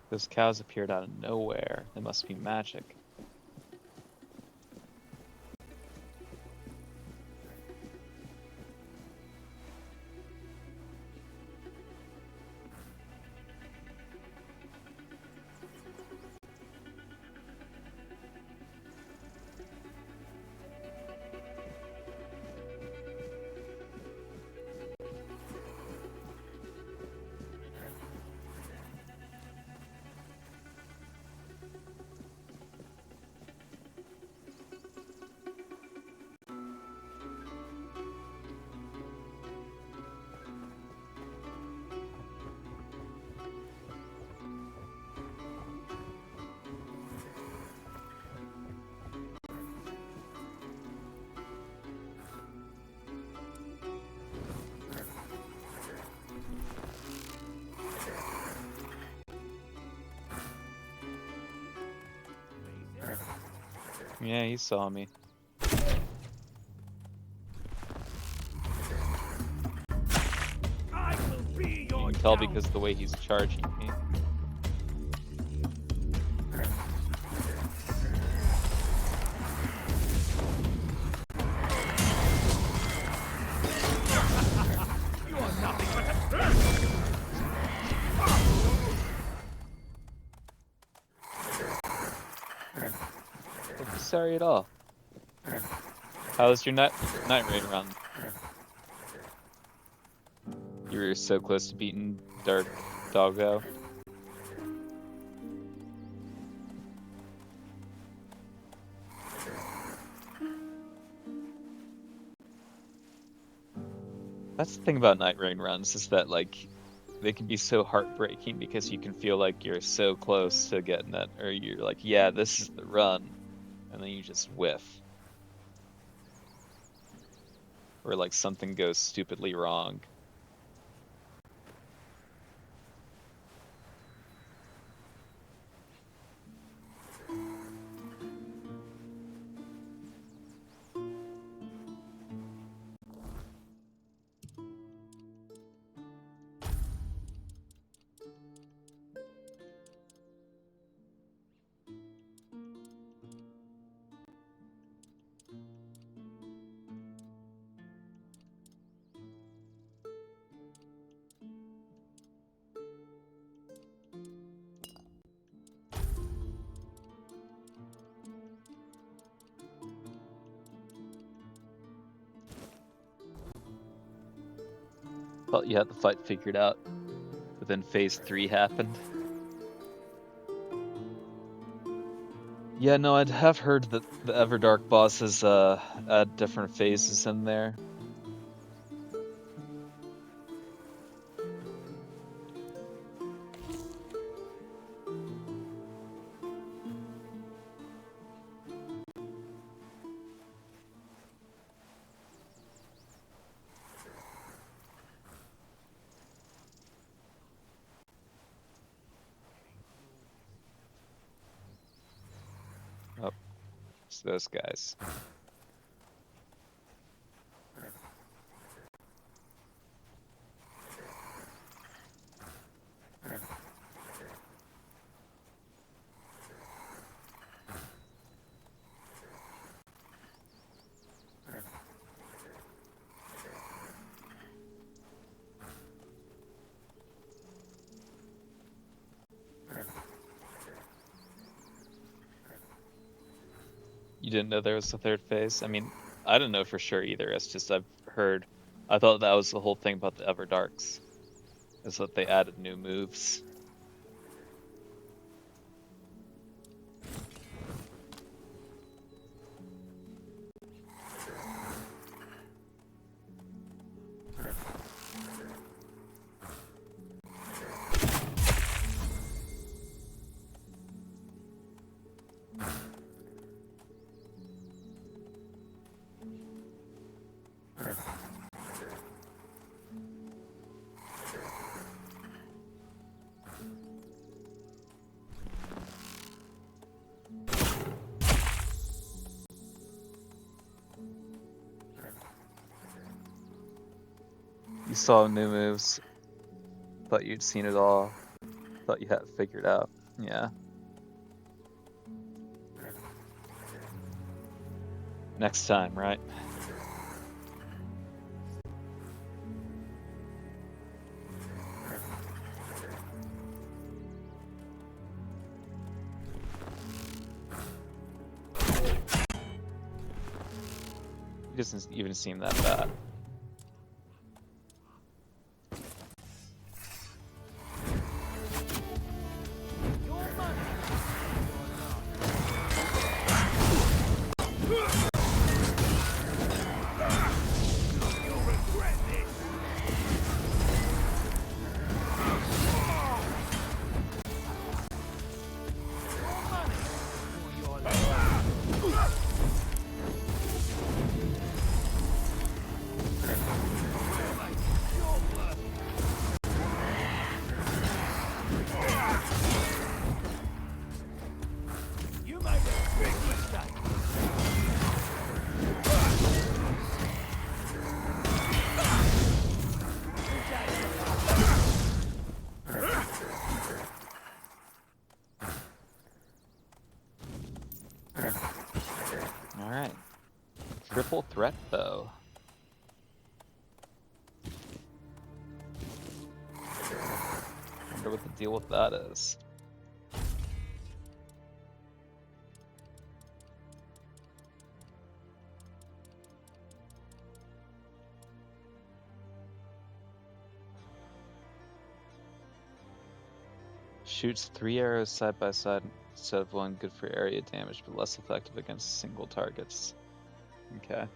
Those cows appeared out of nowhere. They must be magic. Yeah, he saw me. You can tell because of the way he's charging me. Sorry at all. How was your night raid run? You were so close to beating Dark Doggo. That's the thing about night raid runs, is that like they can be so heartbreaking because you can feel like you're so close to getting it, or you're like, yeah, this is the run, and then you just whiff. Or like something goes stupidly wrong. Thought you had the fight figured out, but then phase 3 happened. Yeah, no, I'd have heard that the Everdark bosses add different phases in there. Oh, it's those guys. You didn't know there was a third phase? I mean, I didn't know for sure either. It's just I've heard. I thought that was the whole thing about the Everdarks, is that they added new moves. You saw new moves. Thought you'd seen it all. Thought you had it figured out. Yeah. Next time, right? He doesn't even seem that bad. Alright. Triple threat bow. Wonder what the deal with that is. Shoots 3 arrows side by side instead of one, good for area damage, but less effective against single targets. Okay.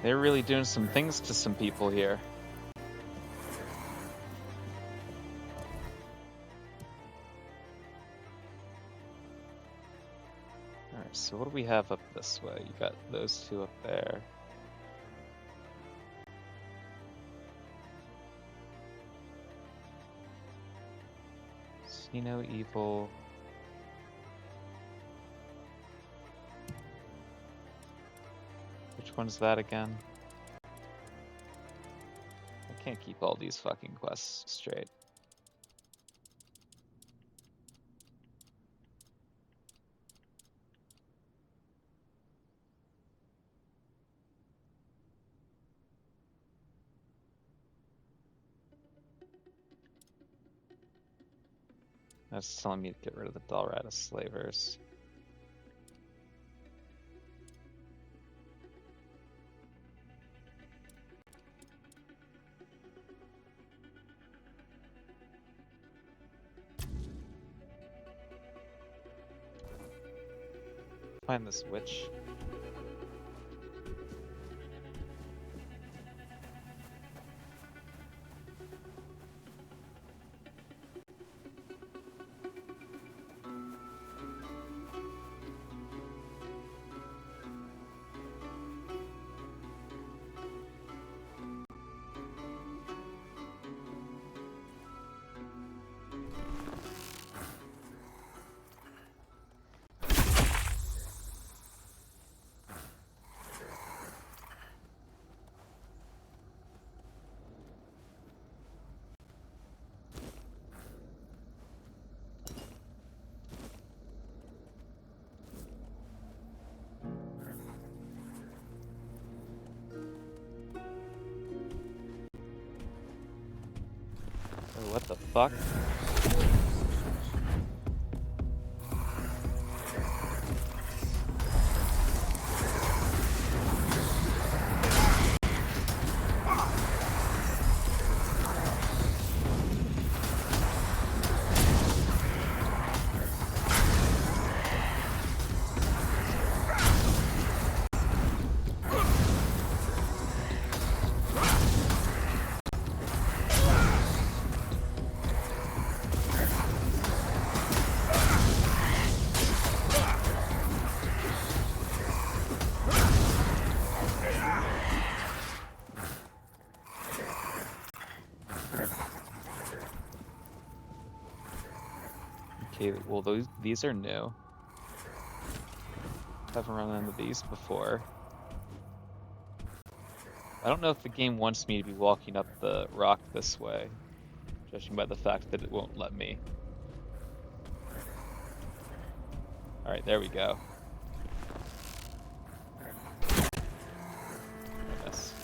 They're really doing some things to some people here. Alright, so what do we have up this way? You got those two up there. See no evil. Which one's that again? Can't keep all these fucking quests straight. That's telling me to get rid of the Dalrata slavers. Find this witch. Oh, what the fuck? Okay, well these are new. Haven't run into these before. I don't know if the game wants me to be walking up the rock this way, judging by the fact that it won't let me. Alright, there we go. I missed.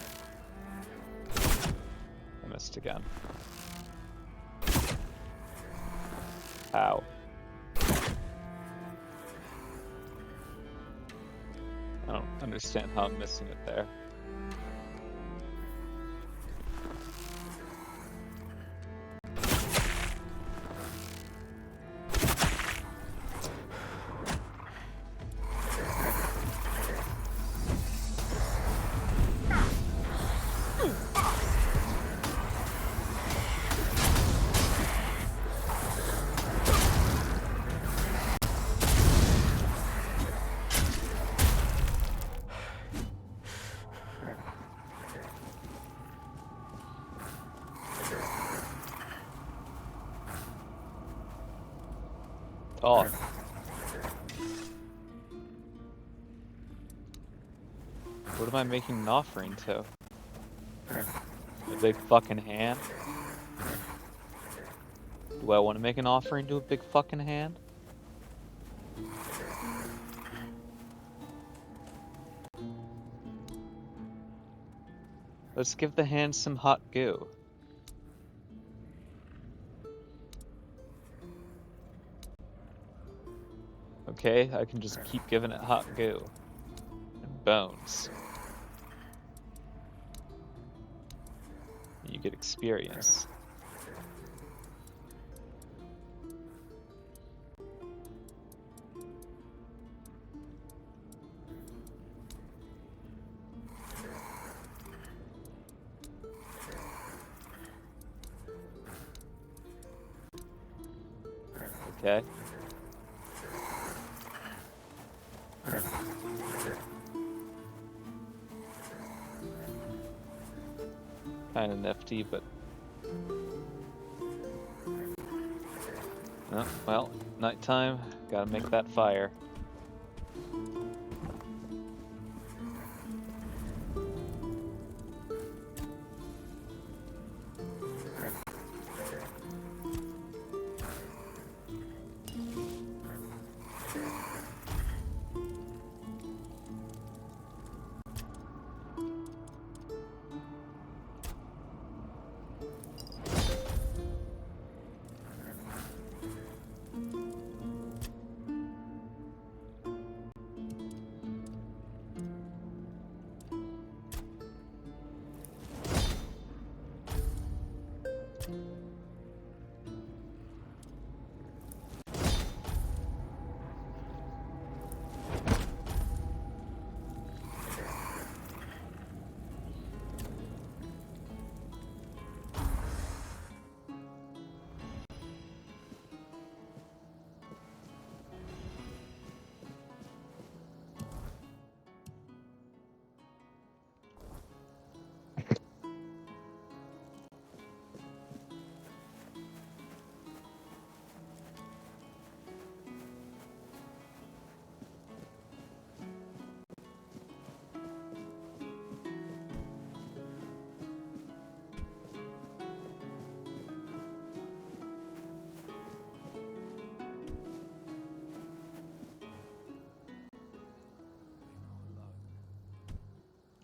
I missed again. Ow. I don't understand how I'm missing it there. Off. What am I making an offering to? A big fucking hand? Do I want to make an offering to a big fucking hand? Let's give the hand some hot goo. Okay, I can just keep giving it hot goo. And bones. You get experience. Okay. Kind of nifty, but... Oh, well, nighttime, gotta make that fire.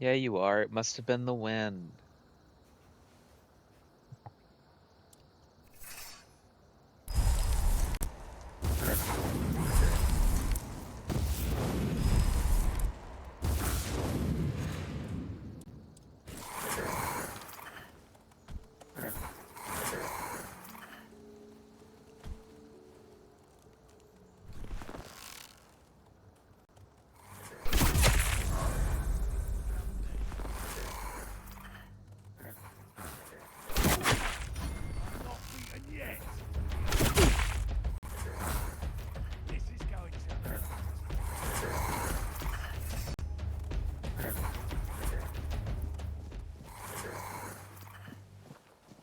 Yeah, you are. It must have been the wind. Not beaten yet. This is going to.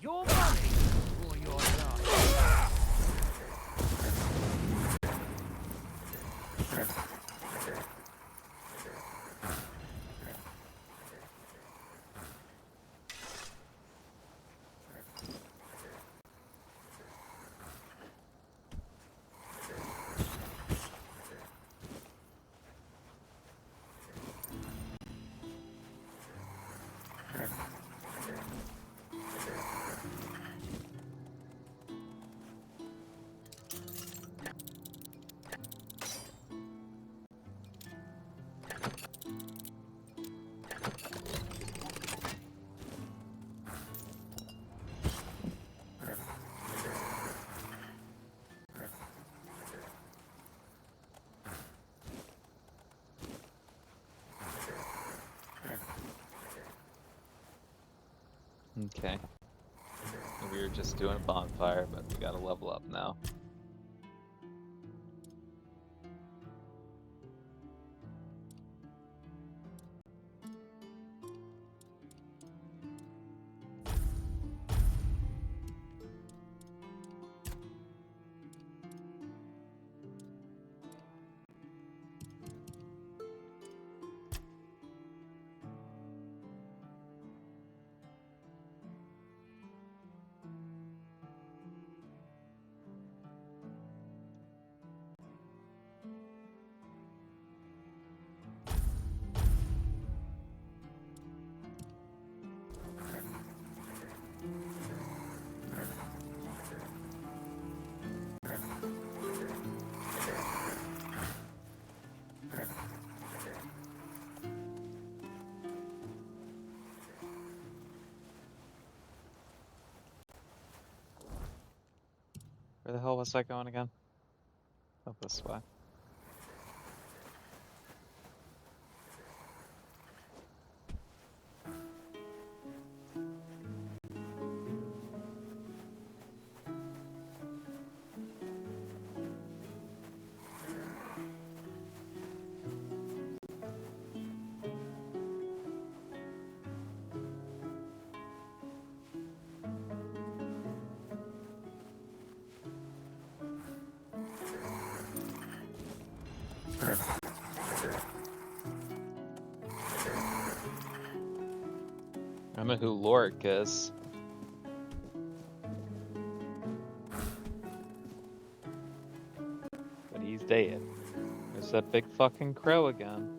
Your money or your life. Okay. We were just doing a bonfire, but we gotta level up now. Where the hell was I going again? Oh, this way. I know who Lorik is. But he's dead. There's that big fucking crow again.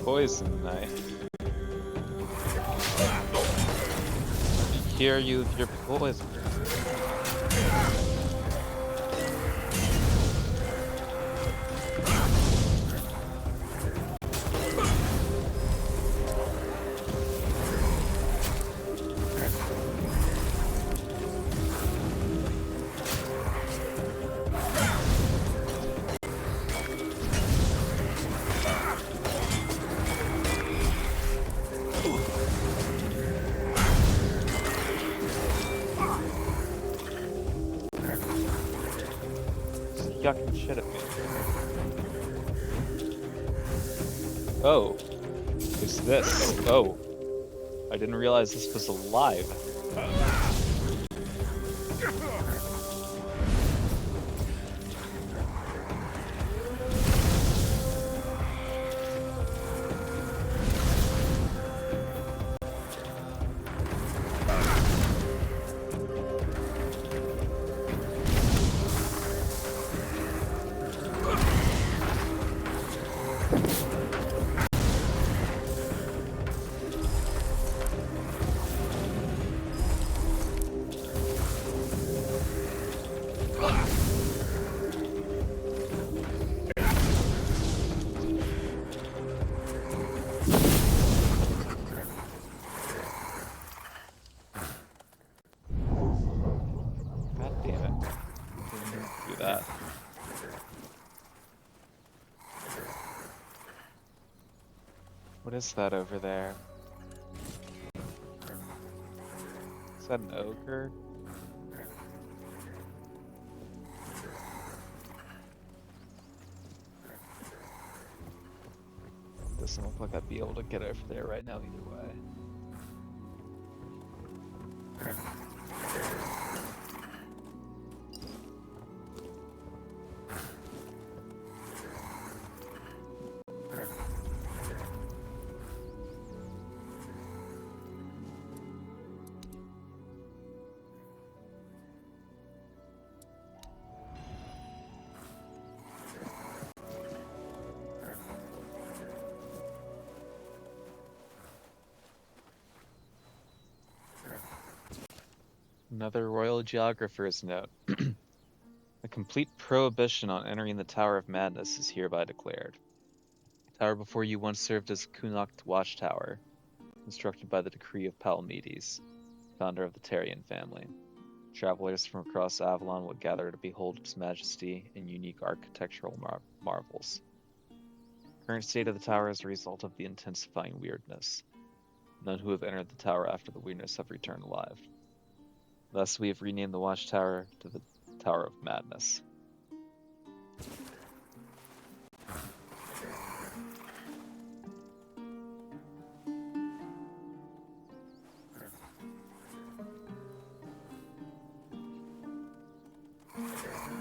Poison knife. Here you with your poison. Yucking shit at me. Oh. What's this? Oh. I didn't realize this was alive. God damn it. Didn't do that. What is that over there? Is that an ogre? Doesn't look like I'd be able to get over there right now either way. Another royal geographer's note. A complete prohibition on entering the Tower of Madness is hereby declared. The tower before you once served as Kunokt Watchtower, constructed by the decree of Palamedes, founder of the Tarian family. Travelers from across Avalon would gather to behold its majesty and unique architectural marvels. The current state of the tower is a result of the intensifying weirdness. None who have entered the tower after the weirdness have returned alive. Thus, we have renamed the Watchtower to the Tower of Madness.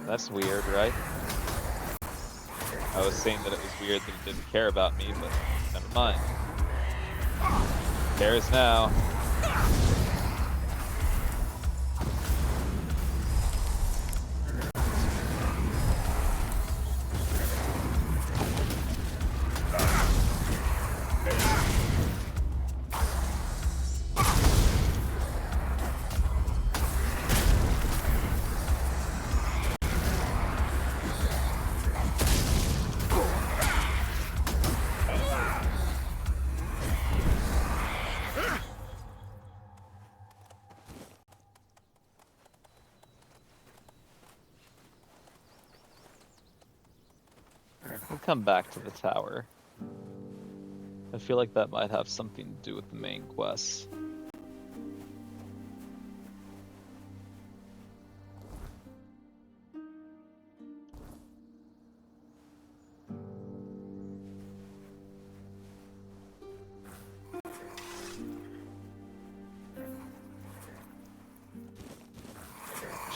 That's weird, right? I was saying that it was weird that it didn't care about me, but never mind. It cares now. We'll come back to the tower. I feel like that might have something to do with the main quest.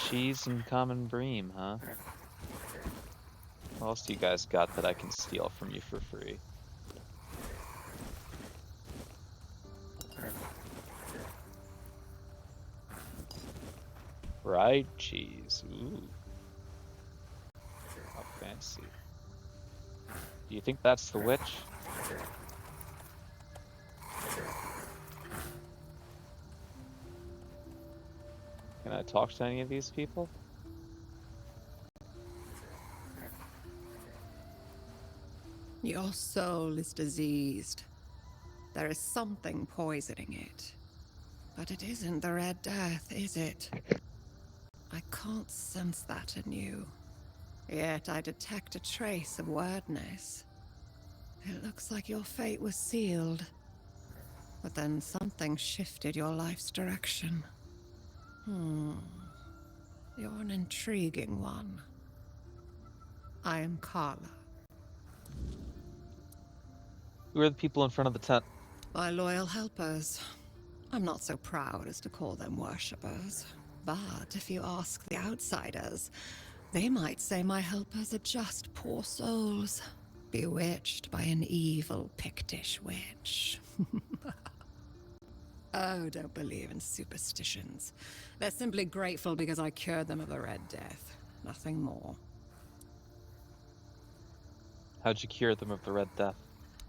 Cheese and common bream, huh? What else do you guys got that I can steal from you for free? Fried cheese, ooh. How fancy. Do you think that's the witch? Can I talk to any of these people? Your soul is diseased. There is something poisoning it. But it isn't the Red Death, is it? I can't sense that in you. Yet I detect a trace of weirdness. It looks like your fate was sealed. But then something shifted your life's direction. You're an intriguing one. I am Carla. Who are the people in front of the tent? My loyal helpers. I'm not so proud as to call them worshippers. But if you ask the outsiders, they might say my helpers are just poor souls, bewitched by an evil Pictish witch. Oh, don't believe in superstitions. They're simply grateful because I cured them of the Red Death. Nothing more. How'd you cure them of the Red Death?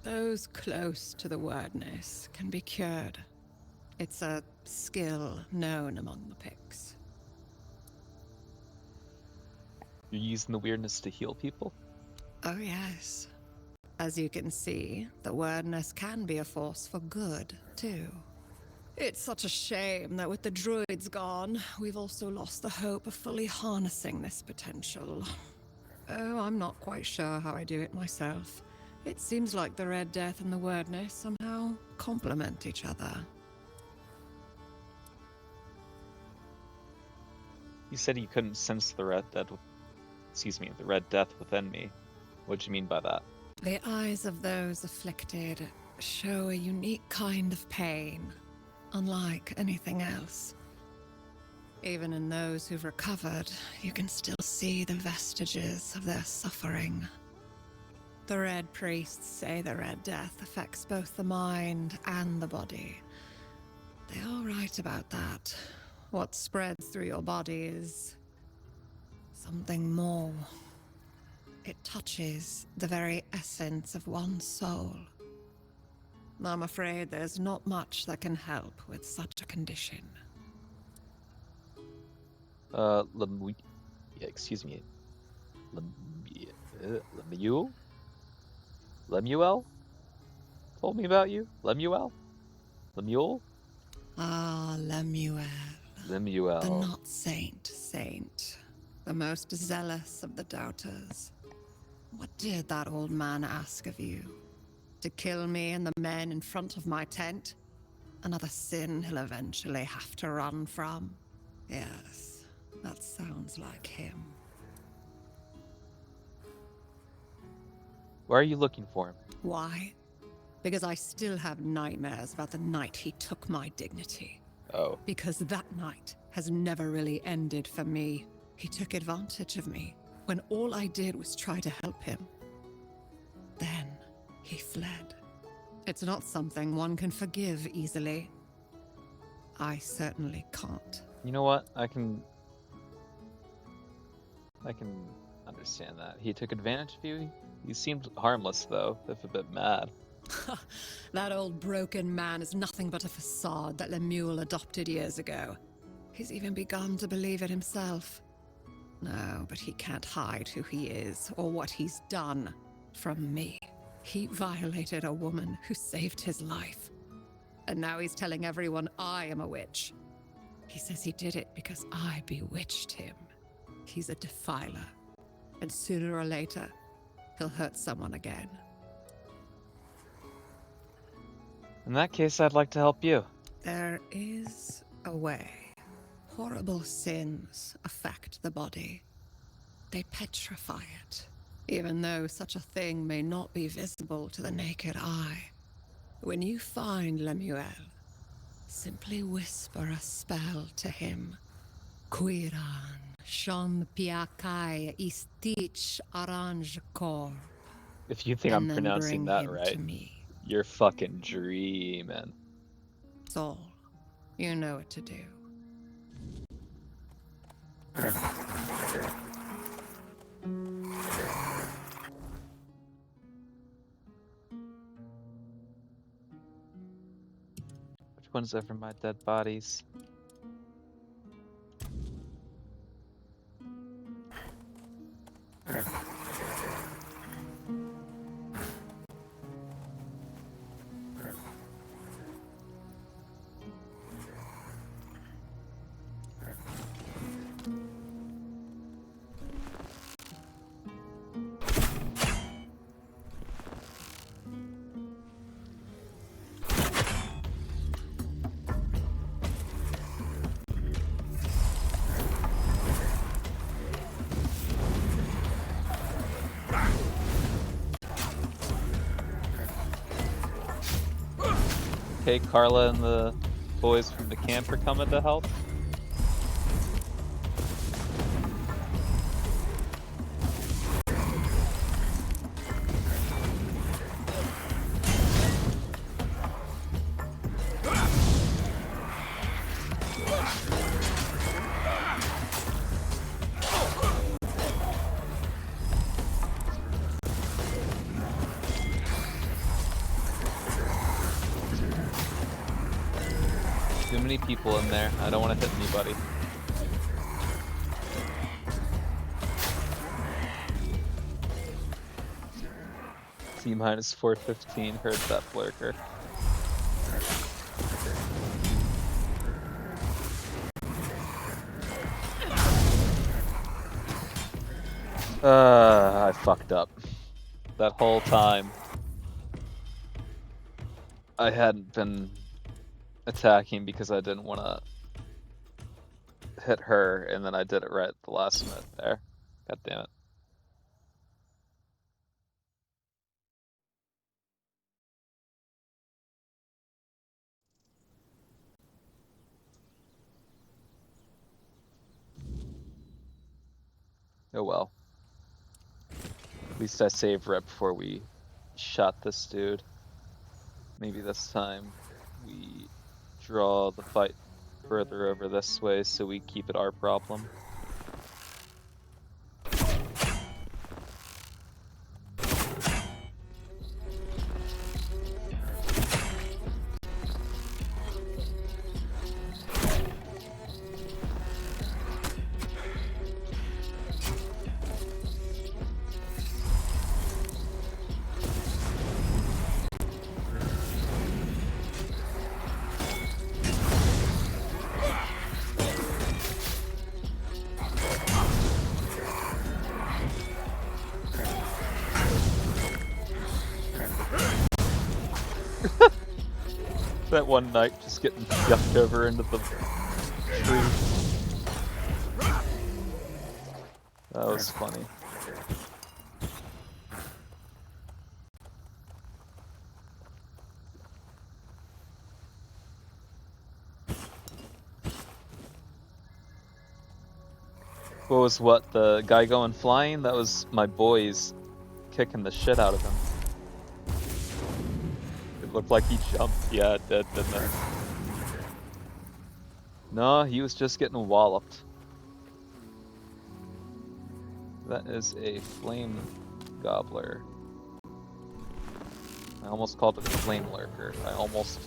Those close to the wordness can be cured. It's a skill known among the Picts. You're using the weirdness to heal people? Oh yes. As you can see, the wordness can be a force for good, too. It's such a shame that with the druids gone, we've also lost the hope of fully harnessing this potential. Oh, I'm not quite sure how I do it myself. It seems like the Red Death and the wordness somehow complement each other. You said you couldn't sense the Red Death the Red Death within me. What do you mean by that? The eyes of those afflicted show a unique kind of pain, unlike anything else. Even in those who've recovered, you can still see the vestiges of their suffering. The Red Priests say the Red Death affects both the mind and the body. They are right about that. What spreads through your body is something more. It touches the very essence of one's soul. I'm afraid there's not much that can help with such a condition. Excuse me. Lemuel? Lemuel? Told me about you? Lemuel? Lemuel? Ah, Lemuel. Lemuel. The not saint. The most zealous of the doubters. What did that old man ask of you? To kill me and the men in front of my tent? Another sin he'll eventually have to run from? Yes, that sounds like him. Why are you looking for him? Why? Because I still have nightmares about the night he took my dignity. Oh. Because that night has never really ended for me. He took advantage of me when all I did was try to help him. Then he fled. It's not something one can forgive easily. I certainly can't. You know what? I can understand that. He took advantage of you? He seemed harmless, though, if a bit mad. That old broken man is nothing but a facade that Lemuel adopted years ago. He's even begun to believe it himself. No, but he can't hide who he is or what he's done from me. He violated a woman who saved his life. And now he's telling everyone I am a witch. He says he did it because I bewitched him. He's a defiler. And sooner or later, he'll hurt someone again. In that case, I'd like to help you. There is a way. Horrible sins affect the body. They petrify it, even though such a thing may not be visible to the naked eye. When you find Lemuel, simply whisper a spell to him. Quiran, Shon Piakai Istich Aranj Kor. If you think I'm pronouncing that right, you're fucking dreaming. That's all. You know what to do. Which one's over my dead bodies? Okay, Carla and the boys from the camp are coming to help. Too many people in there. I don't want to hit anybody. T-minus 415, heard that lurker. I fucked up. That whole time, I hadn't been attacking because I didn't want to hit her, and then I did it right at the last minute there. God damn it. Oh well. At least I saved right before we shot this dude. Maybe this time we draw the fight further over this way so we keep it our problem. That one knight just getting yucked over into the tree. That was funny. What, the guy going flying? That was my boys kicking the shit out of him. It looked like he jumped. Yeah, it did, didn't it? No, he was just getting walloped. That is a flame gobbler. I almost called it a flame lurker. I almost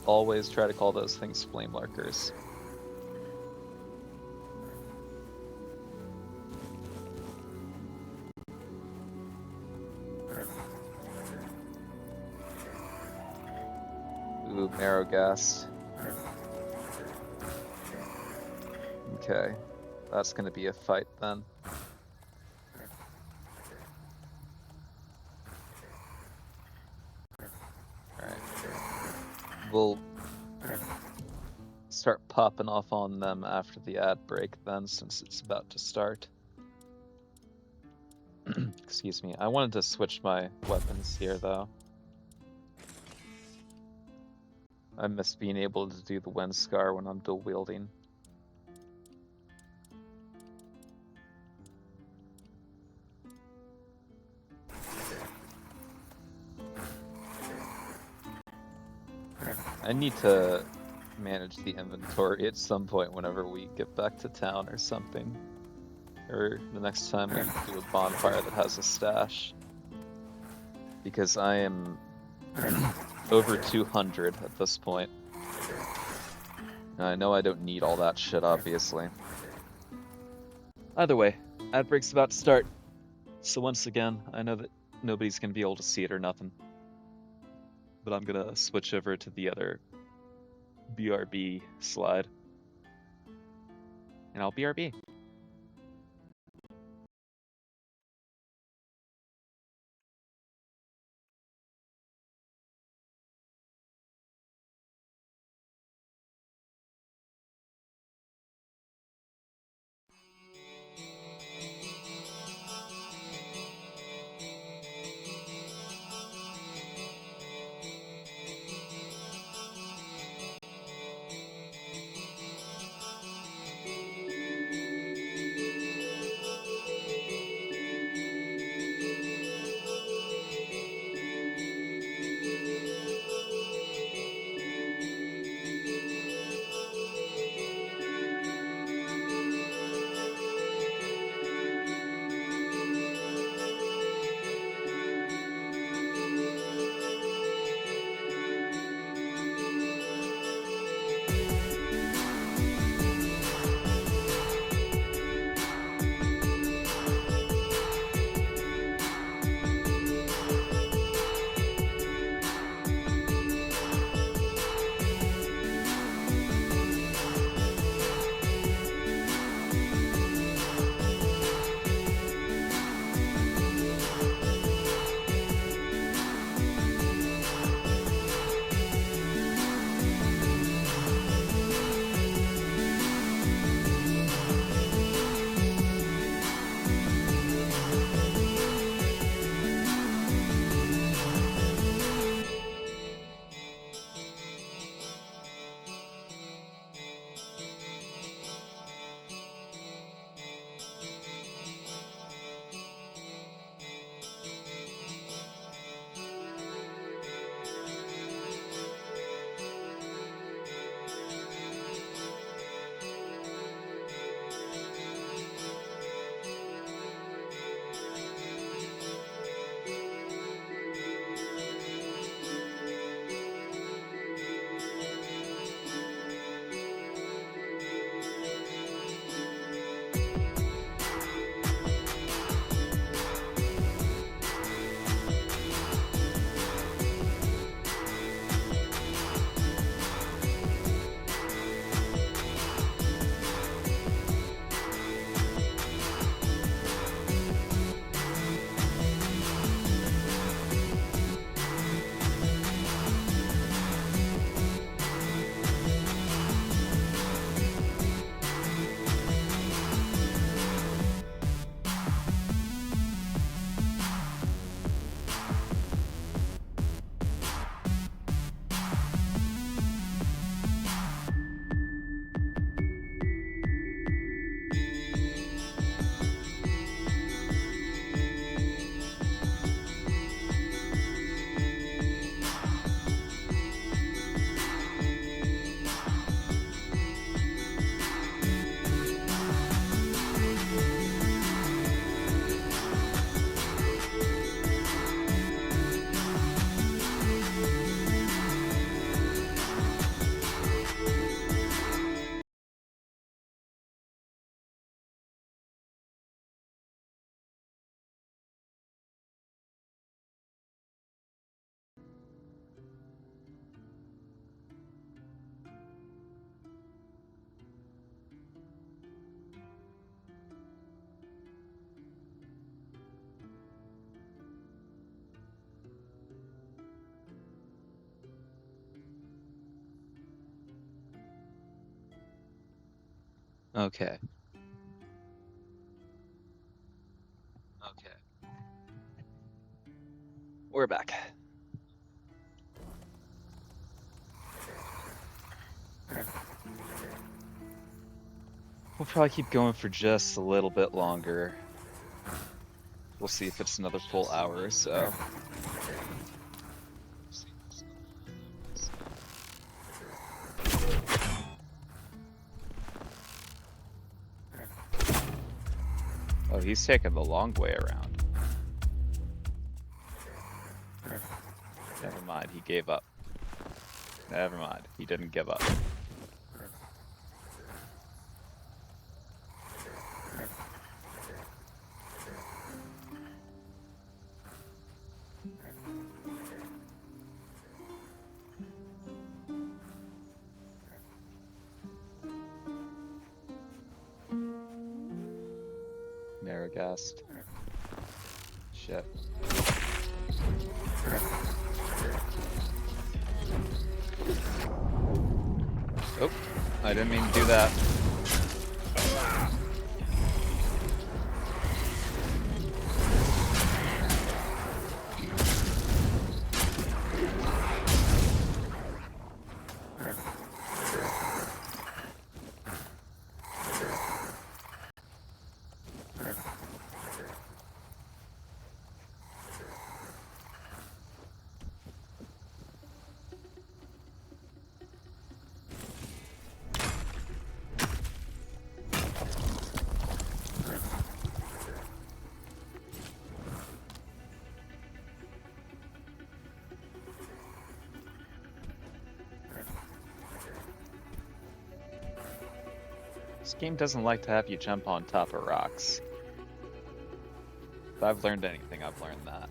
always try to call those things flame lurkers. Ooh, marrow gas. Okay, that's gonna be a fight then. Alright. We'll start popping off on them after the ad break then, since it's about to start. Excuse me, I wanted to switch my weapons here though. I miss being able to do the wind scar when I'm dual wielding. I need to manage the inventory at some point whenever we get back to town or something. Or the next time we do a bonfire that has a stash. Because I am over 200 at this point. And I know I don't need all that shit, obviously. Either way, ad break's about to start. So once again, I know that nobody's gonna be able to see it or nothing. But I'm gonna switch over to the other BRB slide. And I'll BRB. Okay. Okay. We're back. We'll probably keep going for just a little bit longer. We'll see if it's another full hour or so. Oh, he's taking the long way around. Never mind, he gave up. Never mind, he didn't give up. Maragast. Shit. Oh, I didn't mean to do that. This game doesn't like to have you jump on top of rocks. If I've learned anything, I've learned that.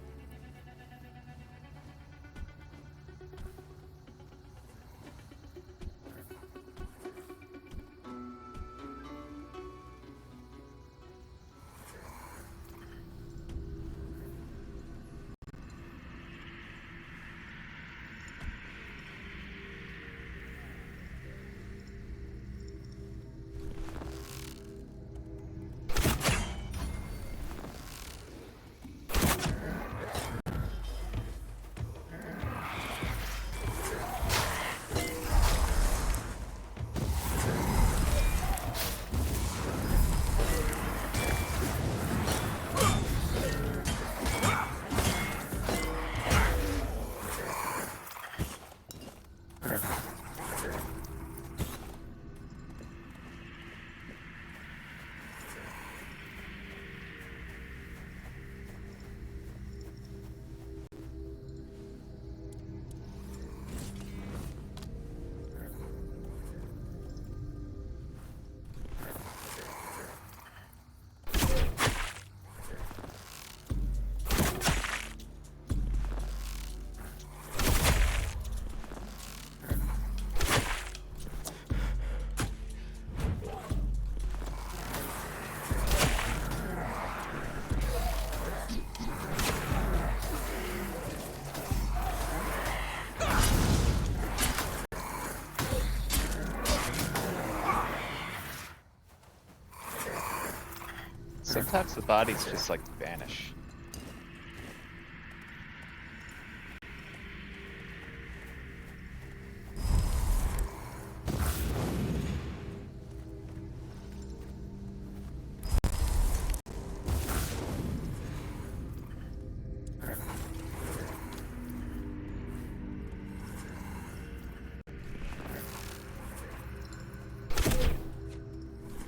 Sometimes the bodies just like vanish.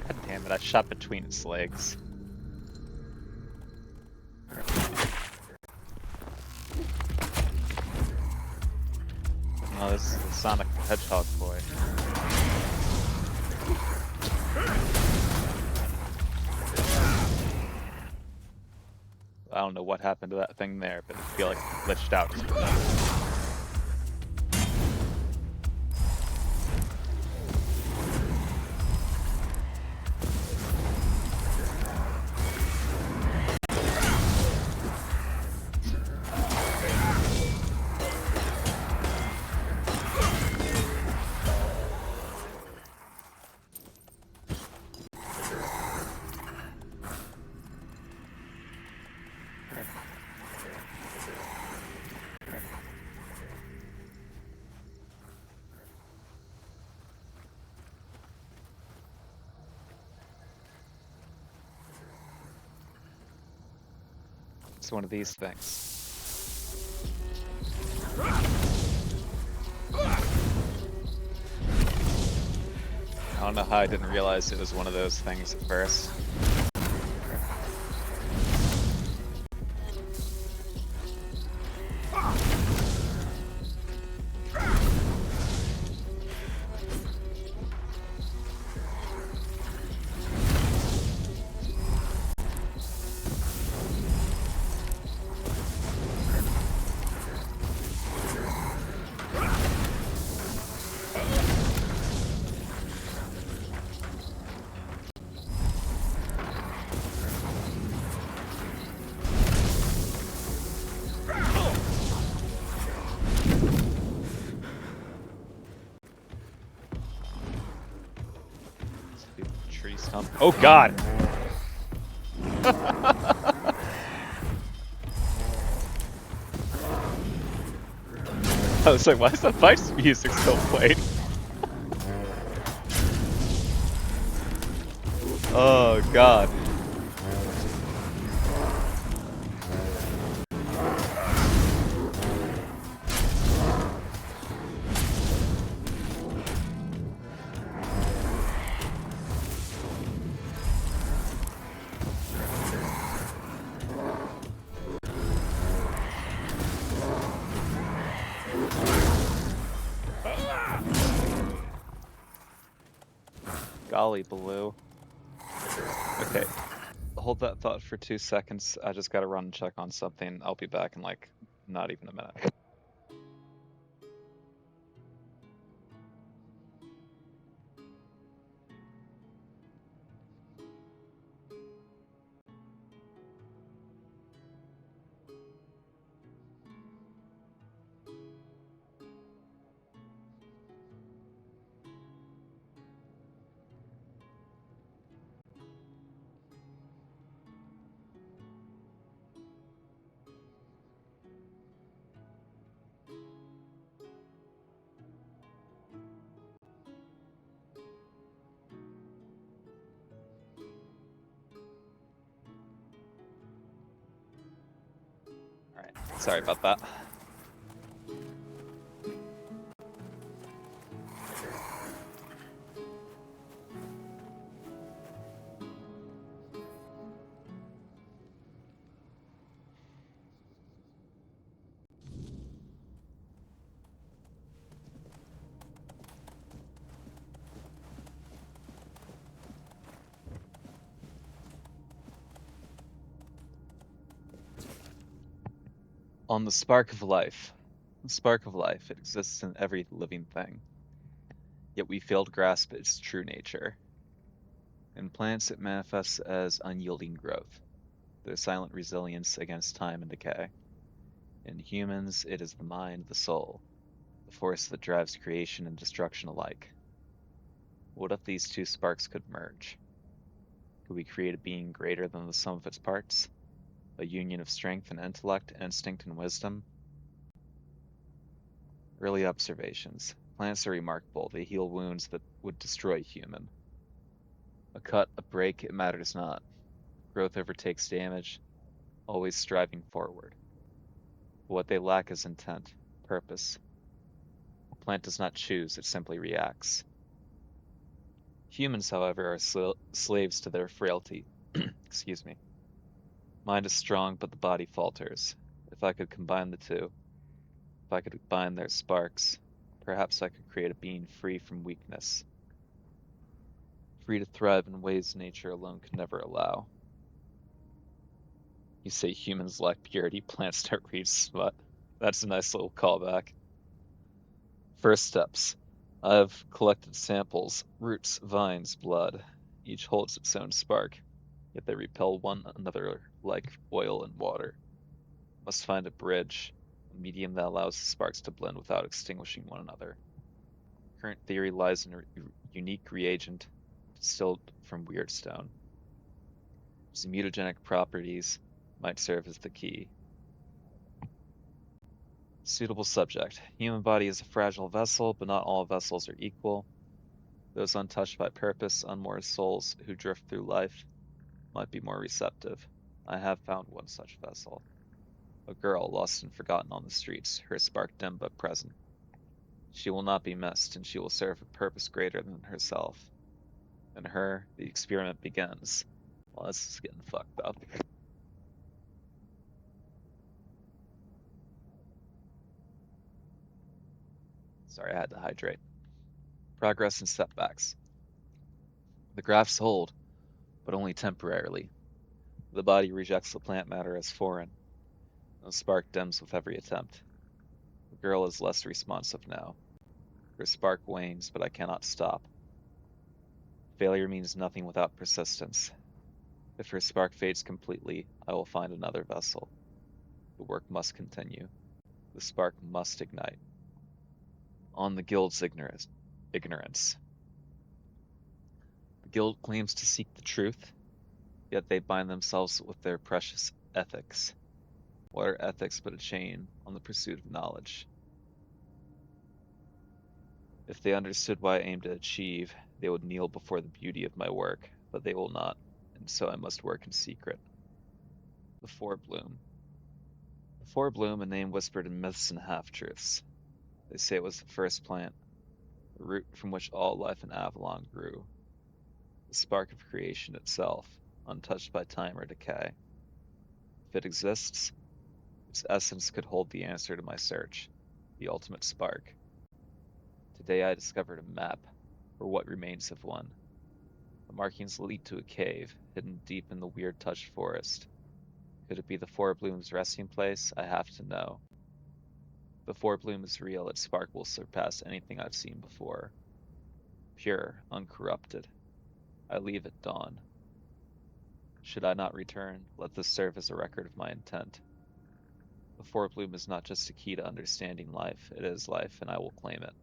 God damn it, I shot between its legs. Oh, this is the Sonic the Hedgehog boy. I don't know what happened to that thing there, but I feel like it glitched out. It's one of these things. I don't know how I didn't realize it was one of those things at first. Tree stump. Oh god! I was like, why is the fight music still playing? Oh god. Golly, Blue. Okay, hold that thought for 2 seconds. I just gotta run and check on something. I'll be back in like, not even a minute. Alright, sorry about that. On the spark of life. The spark of life, it exists in every living thing. Yet we fail to grasp its true nature. In plants, it manifests as unyielding growth, their silent resilience against time and decay. In humans, it is the mind, the soul, the force that drives creation and destruction alike. What if these two sparks could merge? Could we create a being greater than the sum of its parts? A union of strength and intellect, instinct and wisdom? Early observations. Plants are remarkable. They heal wounds that would destroy a human. A cut, a break, it matters not. Growth overtakes damage, always striving forward. But what they lack is intent, purpose. A plant does not choose, it simply reacts. Humans, however, are slaves to their frailty. Excuse me. Mind is strong, but the body falters. If I could combine the two, if I could combine their sparks, perhaps I could create a being free from weakness, free to thrive in ways nature alone could never allow. You say humans lack purity, plants don't reach smut. That's a nice little callback. First steps. I've collected samples, roots, vines, blood. Each holds its own spark, yet they repel one another like oil and water. Must find a bridge, a medium that allows the sparks to blend without extinguishing one another. Current theory lies in a unique reagent distilled from weird stone. Its mutagenic properties might serve as the key. Suitable subject. Human body is a fragile vessel, but not all vessels are equal. Those untouched by purpose, unmoored souls who drift through life, might be more receptive. I have found one such vessel. A girl lost and forgotten on the streets, her spark dim but present. She will not be missed, and she will serve a purpose greater than herself. In her, the experiment begins. Well, this is getting fucked up. Sorry, I had to hydrate. Progress and setbacks. The grafts hold, but only temporarily. The body rejects the plant matter as foreign. The spark dims with every attempt. The girl is less responsive now. Her spark wanes, but I cannot stop. Failure means nothing without persistence. If her spark fades completely, I will find another vessel. The work must continue. The spark must ignite. On the guild's ignorance. The guild claims to seek the truth, yet they bind themselves with their precious ethics. What are ethics but a chain on the pursuit of knowledge? If they understood what I aim to achieve, they would kneel before the beauty of my work, but they will not, and so I must work in secret. The Forebloom. The Forebloom, a name whispered in myths and half-truths. They say it was the first plant, the root from which all life in Avalon grew. The spark of creation itself, untouched by time or decay. If it exists, its essence could hold the answer to my search, the ultimate spark. Today I discovered a map, or what remains of one. The markings lead to a cave, hidden deep in the weird touched forest. Could it be the Forebloom's resting place? I have to know. If the Forebloom is real, its spark will surpass anything I've seen before. Pure, uncorrupted. I leave at dawn. Should I not return, let this serve as a record of my intent. The Forebloom is not just a key to understanding life, it is life, and I will claim it.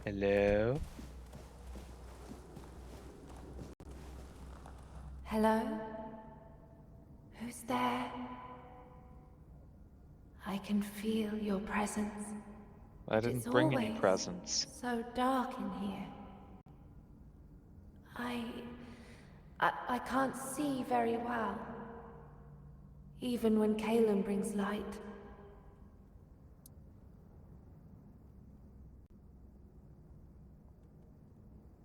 Hello? Hello? Who's there? I can feel your presence. I didn't bring any presents. So dark in here. I can't see very well. Even when Caleb brings light.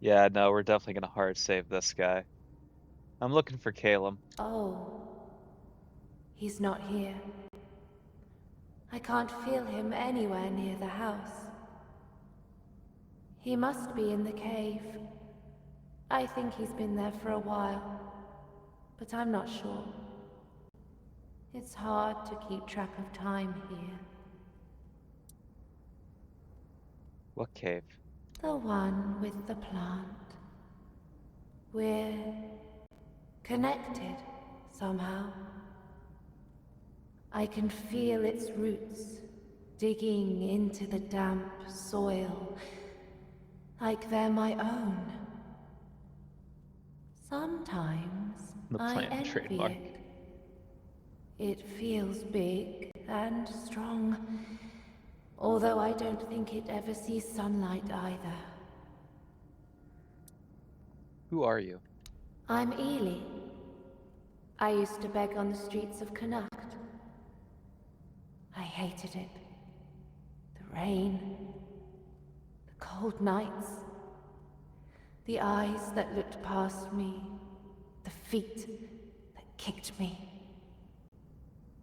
Yeah, no, we're definitely gonna hard save this guy. I'm looking for Caleb. Oh. He's not here. I can't feel him anywhere near the house. He must be in the cave. I think he's been there for a while, but I'm not sure. It's hard to keep track of time here. What cave? The one with the plant. We're connected somehow. I can feel its roots digging into the damp soil, like they're my own. Sometimes I envy it. It feels big and strong, although I don't think it ever sees sunlight either. Who are you? I'm Ely. I used to beg on the streets of Connacht. I hated it. The rain, the cold nights, the eyes that looked past me, the feet that kicked me.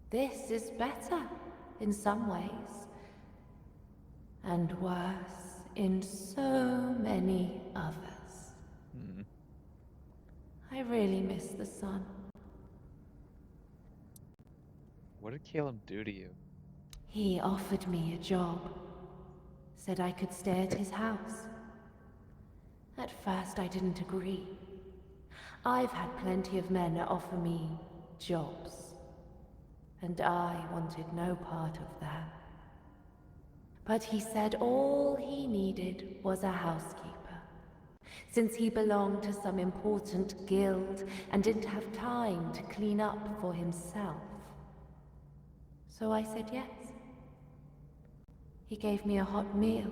This is better in some ways, and worse in so many others. I really miss the sun. What did Caleb do to you? He offered me a job. Said I could stay at his house. At first I didn't agree. I've had plenty of men offer me jobs. And I wanted no part of that. But he said all he needed was a housekeeper, since he belonged to some important guild and didn't have time to clean up for himself. So I said yes. He gave me a hot meal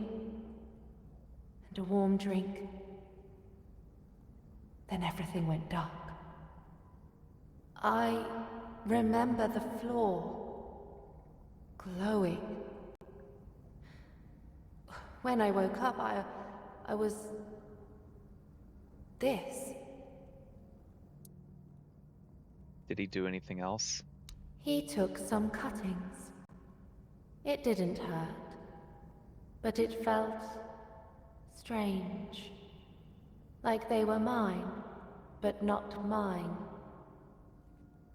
and a warm drink. Then everything went dark. I remember the floor glowing. When I woke up, I was this. Did he do anything else? He took some cuttings. It didn't hurt, but it felt strange. Like they were mine, but not mine.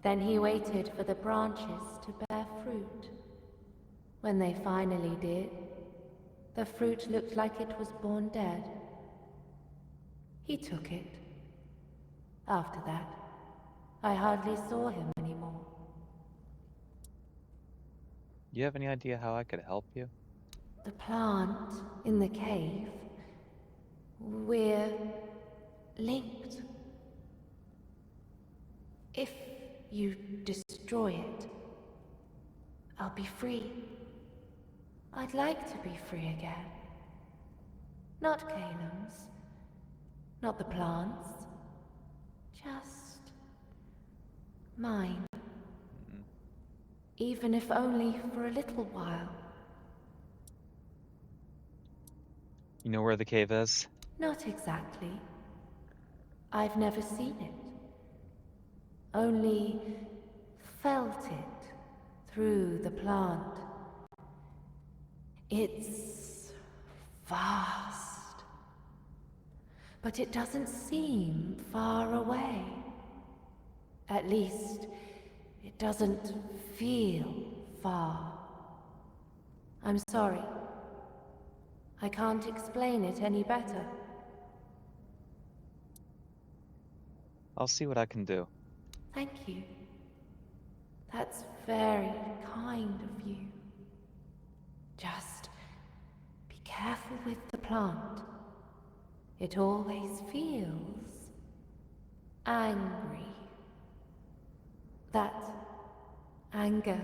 Then he waited for the branches to bear fruit. When they finally did, the fruit looked like it was born dead. He took it. After that, I hardly saw him anymore. You have any idea how I could help you? The plant in the cave, we're linked. If you destroy it, I'll be free. I'd like to be free again. Not Caleb's, not the plants, just mine. Even if only for a little while. You know where the cave is? Not exactly. I've never seen it. Only felt it through the plant. It's vast. But it doesn't seem far away. At least, it doesn't feel far. I'm sorry. I can't explain it any better. I'll see what I can do. Thank you. That's very kind of you. Just be careful with the plant. It always feels angry. That anger,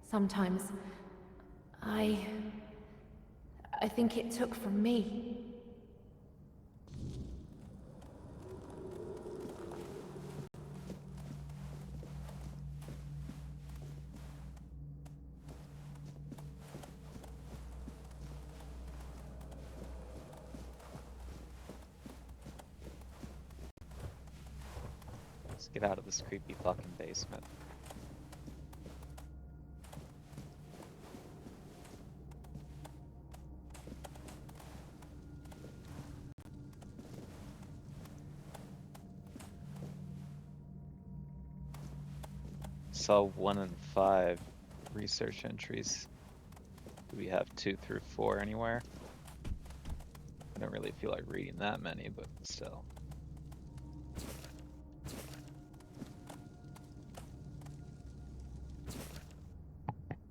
sometimes, I think it took from me. Let's get out of this creepy fucking basement. Saw 1 in 5 research entries. Do we have 2 through 4 anywhere? I don't really feel like reading that many, but still.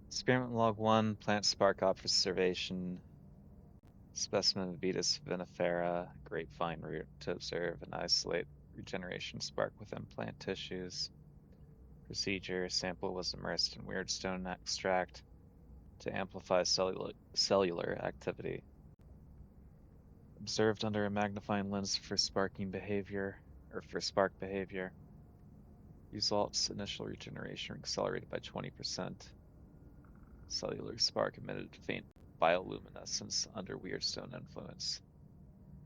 Experiment log 1, plant spark observation. Specimen Vitis vinifera, grapevine root to observe and isolate regeneration spark within plant tissues. Procedure, sample was immersed in weirdstone extract to amplify cellular activity. Observed under a magnifying lens for sparking behavior, or for spark behavior. Results, initial regeneration accelerated by 20%. Cellular spark emitted faint bioluminescence under weirdstone influence.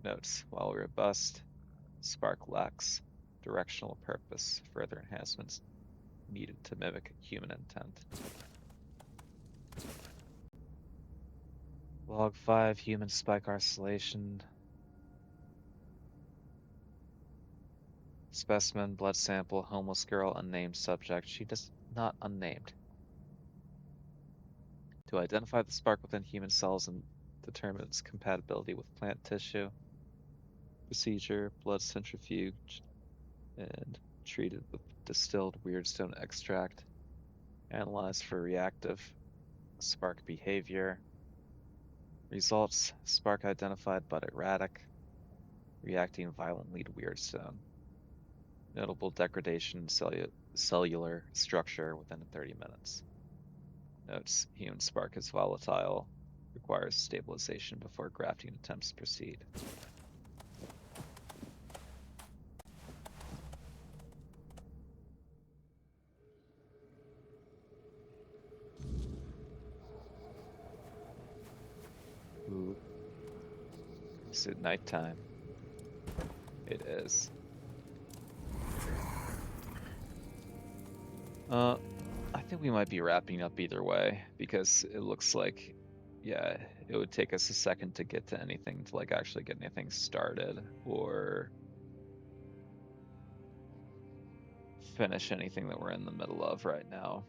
Notes, while robust, spark lacks directional purpose. Further enhancements needed to mimic human intent. Log 5, human spike oscillation. Specimen, blood sample, homeless girl, unnamed subject. She does not unnamed. To identify the spark within human cells and determine its compatibility with plant tissue. Procedure, blood centrifuged and treated with distilled weirdstone extract. Analyzed for reactive spark behavior. Results, spark identified but erratic, reacting violently to weirdstone. Notable degradation in cellular structure within 30 minutes. Notes, human spark is volatile. Requires stabilization before grafting attempts proceed. Ooh. Is it nighttime? It is. I think we might be wrapping up either way, because it looks like, yeah, it would take us a second to get to anything, to like actually get anything started, or finish anything that we're in the middle of right now.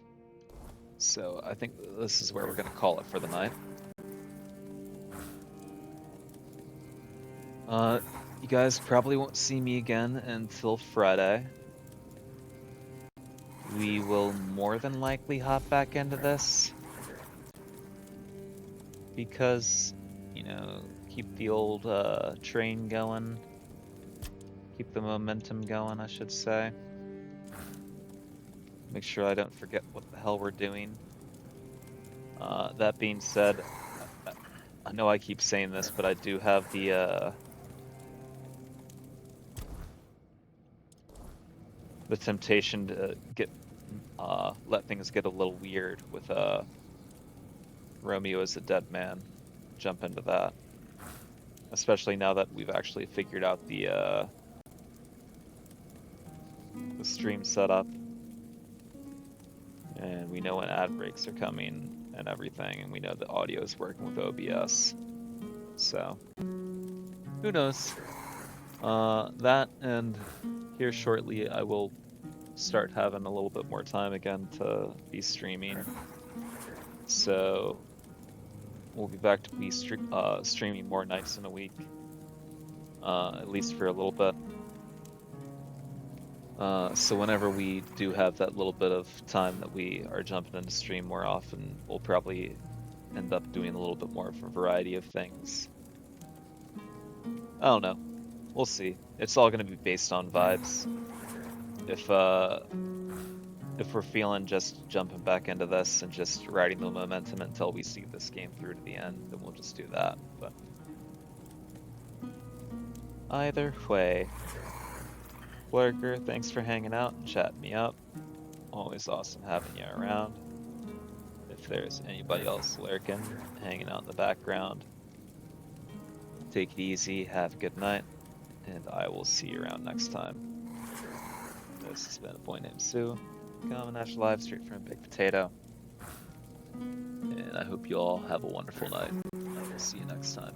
So I think this is where we're gonna call it for the night. You guys probably won't see me again until Friday. We will more than likely hop back into this because, you know, keep the old train going, keep the momentum going, I should say. Make sure I don't forget what the hell we're doing. That being said, I know I keep saying this, but I do have the temptation to get let things get a little weird with Romeo as a dead man. Jump into that, especially now that we've actually figured out the stream setup, and we know when ad breaks are coming and everything, and we know the audio is working with OBS. So who knows? That, and here shortly I will start having a little bit more time again to be streaming. So we'll be back to be streaming more nights in a week, at least for a little bit. So whenever we do have that little bit of time that we are jumping into stream more often, we'll probably end up doing a little bit more of a variety of things. I don't know. We'll see. It's all going to be based on vibes. If we're feeling just jumping back into this and just riding the momentum until we see this game through to the end, then we'll just do that. But either way, Lurker, thanks for hanging out and chatting me up. Always awesome having you around. If there's anybody else lurking, hanging out in the background, take it easy, have a good night, and I will see you around next time. This has been a-boy-named-sous, coming at you live straight from Big Potato. And I hope you all have a wonderful night. I will see you next time.